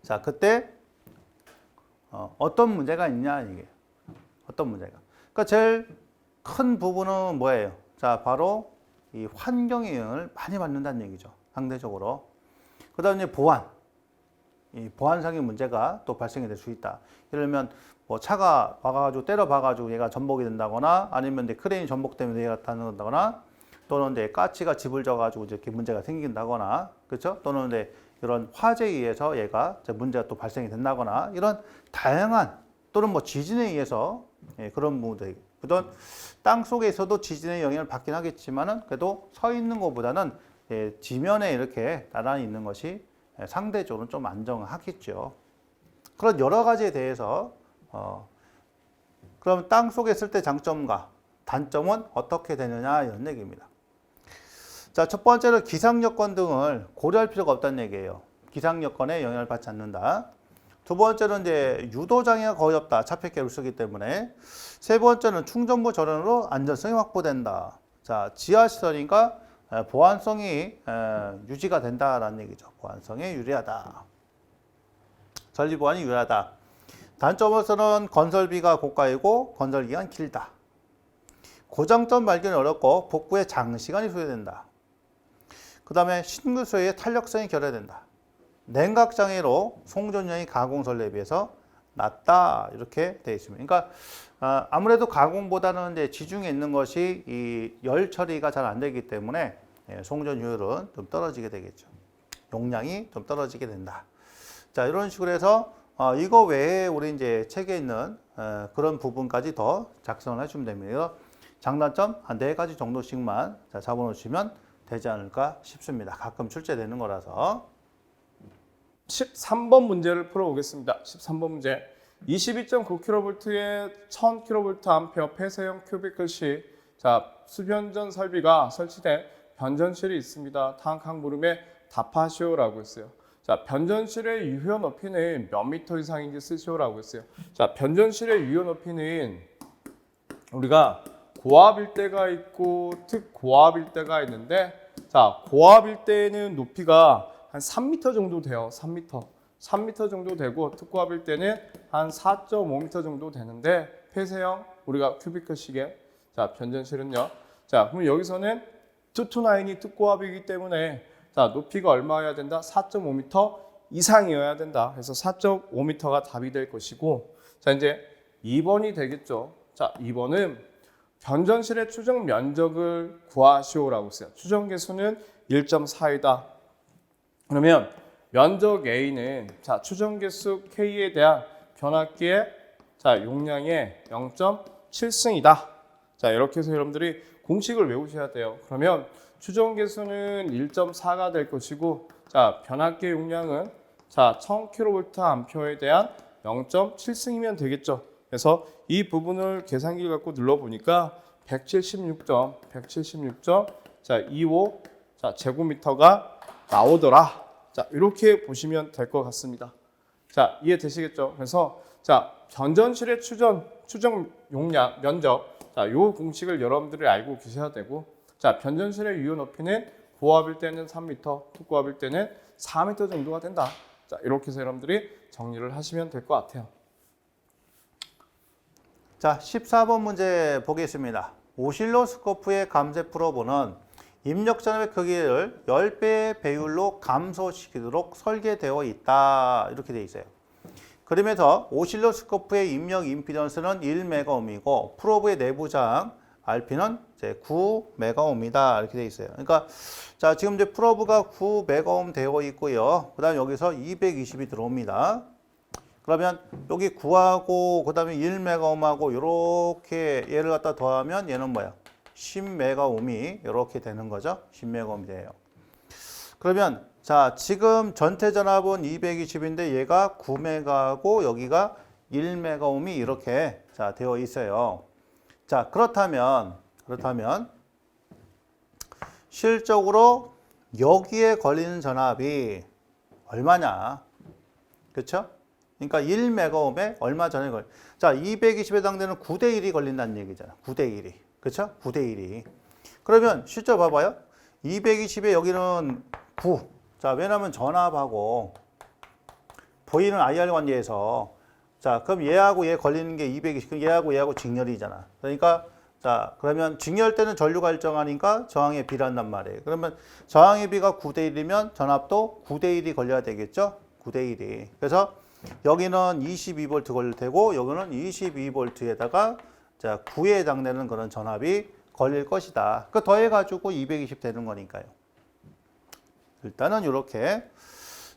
자, 그때 어떤 문제가 있냐 이게. 어떤 문제가. 그러니까 제일 큰 부분은 뭐예요? 자, 바로 이 환경의 영향을 많이 받는다는 얘기죠. 상대적으로. 그 다음에 보안. 이 보안상의 문제가 또 발생이 될 수 있다. 예를 들면 뭐 차가 박아가지고 때려 박아가지고 얘가 전복이 된다거나 아니면 이제 크레인이 전복되면 얘가 타는다거나 또는 이제 가치가 집을 져가지고 이렇게 문제가 생긴다거나 그렇죠? 또는 이제 이런 화재에 의해서 얘가 문제가 또 발생이 된다거나 이런 다양한 또는 뭐 지진에 의해서 그런 부분들. 그런 땅 속에서도 지진의 영향을 받긴 하겠지만은 그래도 서 있는 것보다는 지면에 이렇게 나란히 있는 것이 상대적으로 좀 안정하겠죠. 그런 여러 가지에 대해서 그럼 땅 속에 있을 때 장점과 단점은 어떻게 되느냐 이런 얘기입니다. 자, 첫 번째로 기상 여건 등을 고려할 필요가 없다는 얘기예요. 기상 여건에 영향을 받지 않는다. 두 번째는 이제 유도 장애가 거의 없다. 차폐기를 쓰기 때문에. 세 번째는 충전부 전원으로 안전성이 확보된다. 자, 지하 시설이니까 보안성이 유지가 된다라는 얘기죠. 보안성에 유리하다. 전리 보안이 유리하다. 단점으로서는 건설비가 고가이고 건설 기간 길다. 고장점 발견이 어렵고 복구에 장시간이 소요된다. 그 다음에 신규소의 탄력성이 결여된다. 냉각장애로 송전량이 가공 전례에 비해서 낮다. 이렇게 되어 있습니다. 그러니까 아무래도 가공보다는 이제 지중해 있는 것이 이 열 처리가 잘 안 되기 때문에 송전 효율은 좀 떨어지게 되겠죠. 용량이 좀 떨어지게 된다. 자, 이런 식으로 해서 이거 외에 우리 이제 책에 있는 그런 부분까지 더 작성을 해주면 됩니다. 장단점 한 4가지 정도씩만 잡아놓으시면 되지 않을까 싶습니다. 가끔 출제되는 거라서. 13번 문제를 풀어보겠습니다. 13번 문제. 22.9kV에 1000kVA 폐쇄형 큐비클시 수변전 설비가 설치된 변전실이 있습니다. 다음 물음에 답하시오라고 했어요. 자, 변전실의 유효 높이는 몇 미터 이상인지 쓰시오라고 했어요. 자, 변전실의 유효 높이는 우리가 고압일 때가 있고 특고압일 때가 있는데, 자, 고압일 때는 높이가 한 3m 정도 돼요. 3m 정도 되고 특고압일 때는 한 4.5m 정도 되는데 폐쇄형 우리가 큐비클식의 자, 변전실은요. 자, 그럼 여기서는 229이 특고압이기 때문에 자, 높이가 얼마여야 된다? 4.5m 이상이어야 된다. 그래서 4.5m가 답이 될 것이고, 자, 이제 2번이 되겠죠. 자, 2번은 변전실의 추정 면적을 구하시오라고 했어요. 추정 개수는 1.4이다. 그러면 면적 A는 자, 추정 개수 K에 대한 변압기의 자, 용량의 0.7승이다. 자, 이렇게 해서 여러분들이 공식을 외우셔야 돼요. 그러면 추정 개수는 1.4가 될 것이고, 자, 변압기 용량은 자, 1000kVA에 대한 0.7승이면 되겠죠. 그래서 이 부분을 계산기 갖고 눌러 보니까 176.25 자, 제곱미터가 나오더라. 자, 이렇게 보시면 될 것 같습니다. 자, 이해되시겠죠? 그래서 자, 변전실의 추정 용량 면적, 자, 요 공식을 여러분들이 알고 계셔야 되고, 자, 변전실의 유효 높이는 고압일 때는 3m, 특고압일 때는 4m 정도가 된다. 자, 이렇게 해서 여러분들이 정리를 하시면 될 것 같아요. 자, 14번 문제 보겠습니다. 오실로스코프의 감세 프로브는 입력 전압의 크기를 10배의 배율로 감소시키도록 설계되어 있다. 이렇게 되어 있어요. 그러면서 오실로스코프의 입력 임피던스는 1메가옴이고 프로브의 내부 저항 RP는 이제 9메가옴이다. 이렇게 되어 있어요. 그러니까 자, 지금 이제 프로브가 9메가옴 되어 있고요. 그다음에 여기서 220이 들어옵니다. 그러면 여기 9하고 그다음에 1메가옴하고 이렇게 얘를 갖다 더하면 얘는 뭐야? 10메가옴이 이렇게 되는 거죠. 10메가옴이 돼요. 그러면 자, 지금 전체 전압은 220인데 얘가 9메가고 여기가 1메가옴이 이렇게 자, 되어 있어요. 자, 그렇다면 실적으로 여기에 걸리는 전압이 얼마냐? 그렇죠? 그러니까 1메가옴에 얼마 전에 자, 220에 해당되는 9대 1이 걸린다는 얘기잖아. 9대 1이. 그렇죠? 9대 1이. 그러면 실제 봐봐요. 220에 여기는 9. 자, 왜냐면 전압하고 보이는 IR 관계에서 자, 그럼 얘하고 얘 걸리는 게 220. 그럼 얘하고 직렬이잖아. 그러니까 자, 그러면 직렬 때는 전류가 일정하니까 저항의 비를 한단 말이에요. 그러면 저항의 비가 9대 1이면 전압도 9대 1이 걸려야 되겠죠? 9대 1이. 그래서 여기는 22V 걸릴 테고 여기는 22V에다가 자, 9에 해당되는 그런 전압이 걸릴 것이다. 그 더해 가지고 220 되는 거니까요. 일단은 이렇게.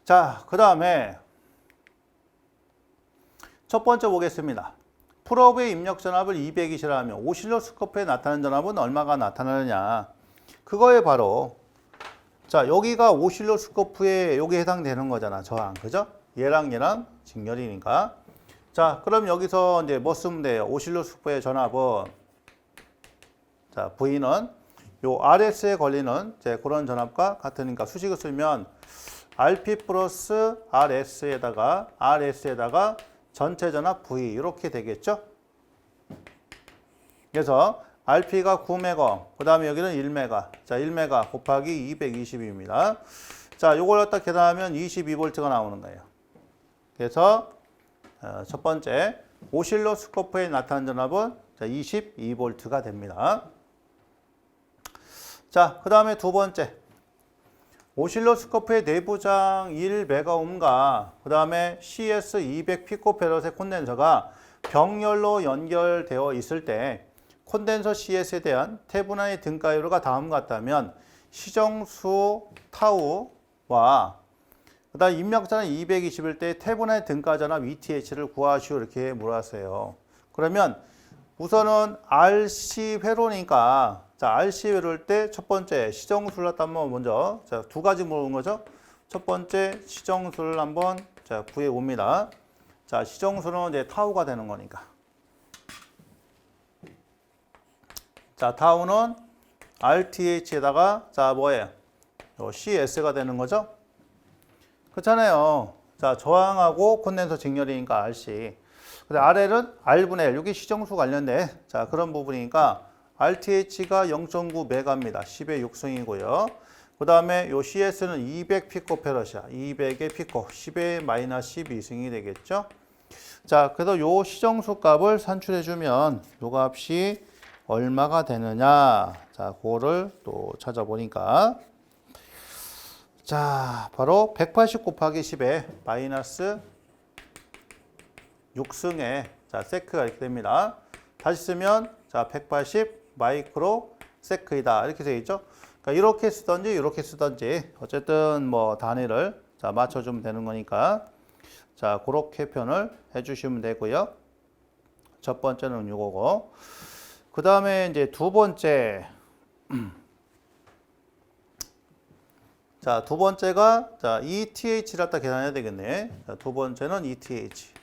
자, 그다음에 첫 번째 보겠습니다. 프로브의 입력 전압을 220이라 하면 오실로스코프에 나타나는 전압은 얼마가 나타나느냐. 그거에 바로 자, 여기가 오실로스코프에 여기 해당되는 거잖아. 저항. 그죠? 얘랑 직렬이니까. 자, 그럼 여기서 이제 뭐 쓰면 돼요? 오실로스코프의 전압은 자, V는 요 RS에 걸리는 이제 그런 전압과 같으니까 수식을 쓰면 RP 플러스 RS에다가 전체 전압 V 이렇게 되겠죠? 그래서 RP가 9메가, 그 다음에 여기는 1메가. 자, 1메가 곱하기 220입니다. 자, 요걸 갖다 계산하면 22V가 나오는 거예요. 그래서 첫 번째 오실로스코프에 나타난 전압은 22V가 됩니다. 자, 그 다음에 두 번째 오실로스코프의 내부장 1메가옴과 그 다음에 CS 200 피코페럿의 콘덴서가 병렬로 연결되어 있을 때 콘덴서 CS에 대한 태분화의 등가율가 다음과 같다면 시정수 타우와 그다음 입력자는 220일 때 태분화의 등가전압 ETH를 구하시오 이렇게 물었어요. 그러면 우선은 RC 회로니까 자, RC 회로일 때 첫 번째 시정수를 갖다 한번 먼저 자, 두 가지 물어본 거죠. 첫 번째 시정수를 한번 자, 구해 옵니다. 자, 시정수는 이제 타우가 되는 거니까. 자, 타우는 RTH에다가 자, 뭐예요? CS가 되는 거죠. 그렇잖아요. 자, 저항하고 콘덴서 직렬이니까 RC. 근데 RL은 R분의 L. 여기 시정수 관련된 자, 그런 부분이니까 RTH가 0.9 메가입니다. 10의 6승이고요. 그 다음에 요 CS는 200 피코페럿이야. 200의 피코. 10의 마이너스 12승이 되겠죠. 자, 그래서 요 시정수 값을 산출해주면 요 값이 얼마가 되느냐. 자, 그거를 또 찾아보니까 자, 바로 180 곱하기 10에 마이너스 6승에 자, 세크가 이렇게 됩니다. 다시 쓰면 자, 180 마이크로 세크이다. 이렇게 되어 있죠. 그러니까 이렇게 쓰던지 어쨌든 뭐 단위를 자, 맞춰주면 되는 거니까 자, 그렇게 표현을 해주시면 되고요. 첫 번째는 이거고 그 다음에 이제 두 번째 자, 두 번째가 자, ETH를 갖다 계산해야 되겠네. 자, 두 번째는 ETH.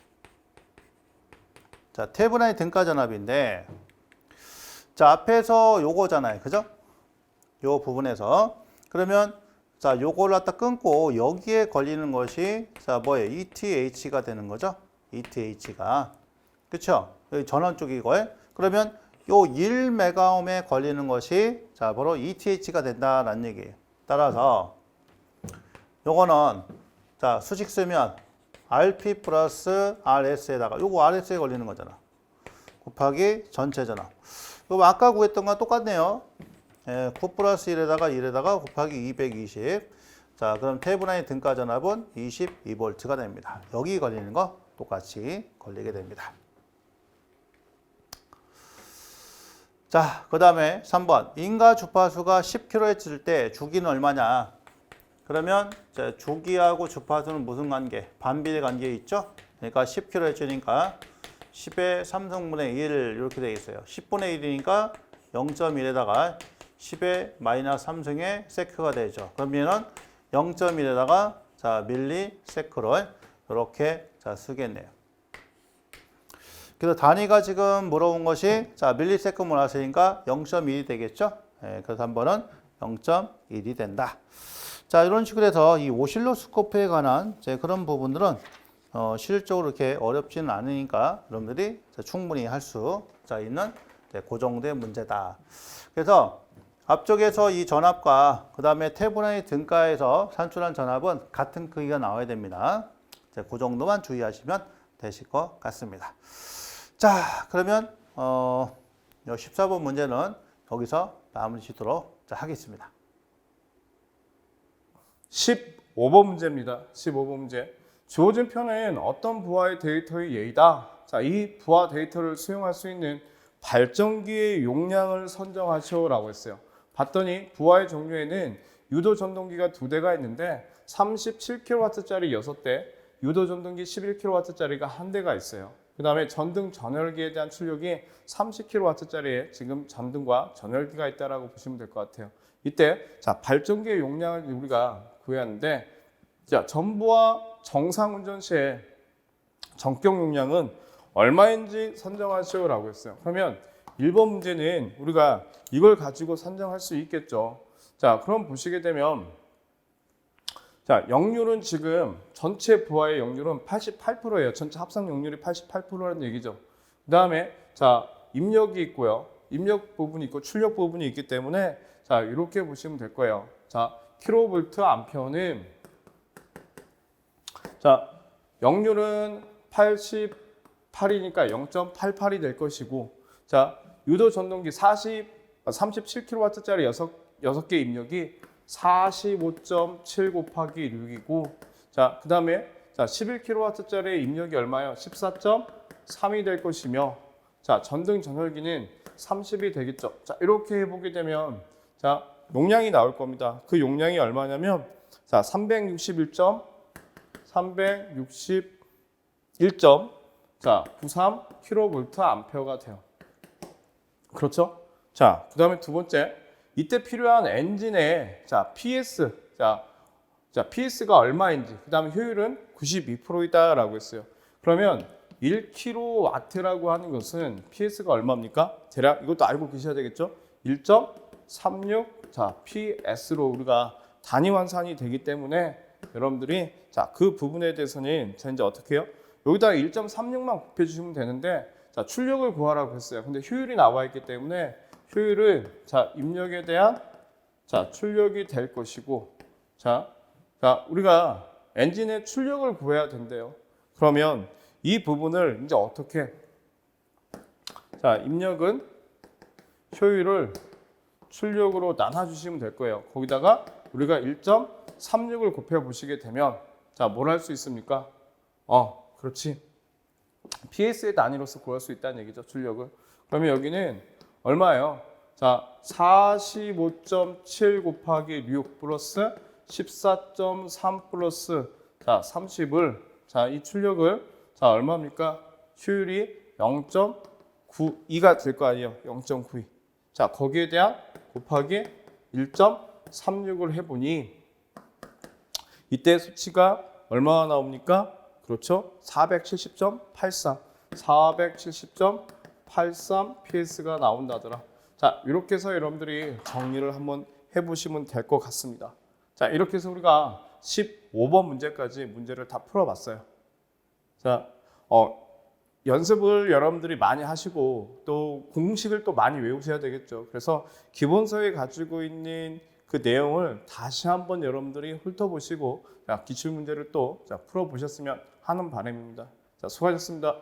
자, 태분화의 등가 전압인데 자, 앞에서 요거잖아요. 그죠? 요 부분에서 그러면 자, 요걸 갖다 끊고 여기에 걸리는 것이 자, 뭐예요? ETH가 되는 거죠? ETH가. 그렇죠? 여기 전원 쪽이고요. 그러면 요 1메가옴에 걸리는 것이 자, 바로 ETH가 된다라는 얘기예요. 따라서 요거는 자, 수식 쓰면 RP 플러스 RS에다가 요거 RS에 걸리는 거잖아. 곱하기 전체 전압. 그럼 아까 구했던 거랑 똑같네요. 9 플러스 1에다가 1에다가 곱하기 220. 자, 그럼 테이블 안의 등가 전압은 22V가 됩니다. 여기 걸리는 거 똑같이 걸리게 됩니다. 자, 그 다음에 3번. 인가 주파수가 10kHz일 때 주기는 얼마냐? 그러면 주기하고 주파수는 무슨 관계? 반비례 관계 있죠? 그러니까 10kHz니까 10의 3승분의 1 이렇게 되어 있어요. 10분의 1이니까 0.1에다가 10의 마이너스 3승의 세크가 되죠. 그러면은 0.1에다가 자 밀리 세크를 이렇게 자 쓰겠네요. 그래서 단위가 지금 물어본 것이 자 밀리 세크 몰았으니까 0.1이 되겠죠. 그래서 한 번은 0.1이 된다. 자 이런 식으로 해서 이 오실로스코프에 관한 그런 부분들은 실질적으로 이렇게 어렵지는 않으니까 여러분들이 충분히 할 수 있는 그 정도의 문제다. 그래서 앞쪽에서 이 전압과 그 다음에 태분의 등가에서 산출한 전압은 같은 크기가 나와야 됩니다. 그 정도만 주의하시면 되실 것 같습니다. 자, 그러면 14번 문제는 여기서 마무리 짓도록 하겠습니다. 15번 문제입니다. 15번 문제. 주어진 표는 어떤 부하의 데이터의 예이다. 자, 이 부하 데이터를 수용할 수 있는 발전기의 용량을 선정하시오라고 했어요. 봤더니 부하의 종류에는 유도 전동기가 2대가 있는데 37kW짜리 6대, 유도 전동기 11kW짜리가 1대가 있어요. 그 다음에 전등 전열기에 대한 출력이 30kW짜리에 지금 전등과 전열기가 있다라고 보시면 될 것 같아요. 이때 자 발전기의 용량을 우리가 구해야 하는데 자 전부하 정상 운전 시에 전격 용량은 얼마인지 선정하시오라고 했어요. 그러면 1번 문제는 우리가 이걸 가지고 선정할 수 있겠죠. 자, 그럼 보시게 되면 자, 역률은 지금 전체 부하의 역률은 88%예요. 전체 합성 역률이 88%라는 얘기죠. 그다음에 자, 입력이 있고요. 입력 부분이 있고 출력 부분이 있기 때문에 자, 이렇게 보시면 될 거예요. 자, 킬로볼트 암페어는 자, 역률은 88이니까 0.88이 될 것이고 자, 유도 전동기 37kW짜리 6개 입력이 45.7 곱하기 6이고 자, 그 다음에 자, 11kW짜리 입력이 얼마예요? 14.3이 될 것이며 자, 전등 전열기는 30이 되겠죠. 자, 이렇게 해보게 되면 자, 용량이 나올 겁니다. 그 용량이 얼마냐면 자, 361.93 kV 암페어가 돼요. 그렇죠? 자, 그 다음에 두 번째. 이때 필요한 엔진의 자, PS. 자, PS가 얼마인지. 그 다음에 효율은 92%이다라고 했어요. 그러면 1kW라고 하는 것은 PS가 얼마입니까? 대략 이것도 알고 계셔야 되겠죠? 1.36 자, PS로 우리가 단위 환산이 되기 때문에 여러분들이 자, 그 부분에 대해서는 자, 이제 어떻게 해요? 여기다가 1.36만 곱해 주시면 되는데 자, 출력을 구하라고 했어요. 근데 효율이 나와 있기 때문에 효율은 자, 입력에 대한 자, 출력이 될 것이고 자, 우리가 엔진의 출력을 구해야 된대요. 그러면 이 부분을 이제 어떻게 자, 입력은 효율을 출력으로 나눠 주시면 될 거예요. 거기다가 우리가 1.36을 곱해 보시게 되면 자, 뭘 할 수 있습니까? 그렇지. PS의 단위로서 구할 수 있다는 얘기죠, 출력을. 그러면 여기는 얼마예요? 자, 45.7 곱하기 6 플러스 14.3 플러스 자, 30을 자, 이 출력을 자, 얼마입니까? 효율이 0.92가 될 거 아니에요. 0.92. 자, 거기에 대한 곱하기 1.36을 해보니 이때 수치가 얼마나 나옵니까? 그렇죠? 470.83. 470.83 PS가 나온다더라. 자, 이렇게 해서 여러분들이 정리를 한번 해보시면 될 것 같습니다. 자, 이렇게 해서 우리가 15번 문제까지 문제를 다 풀어봤어요. 자, 연습을 여러분들이 많이 하시고 또 공식을 또 많이 외우셔야 되겠죠. 그래서 기본서에 가지고 있는 그 내용을 다시 한번 여러분들이 훑어보시고 기출문제를 또 풀어보셨으면 하는 바람입니다. 자, 수고하셨습니다.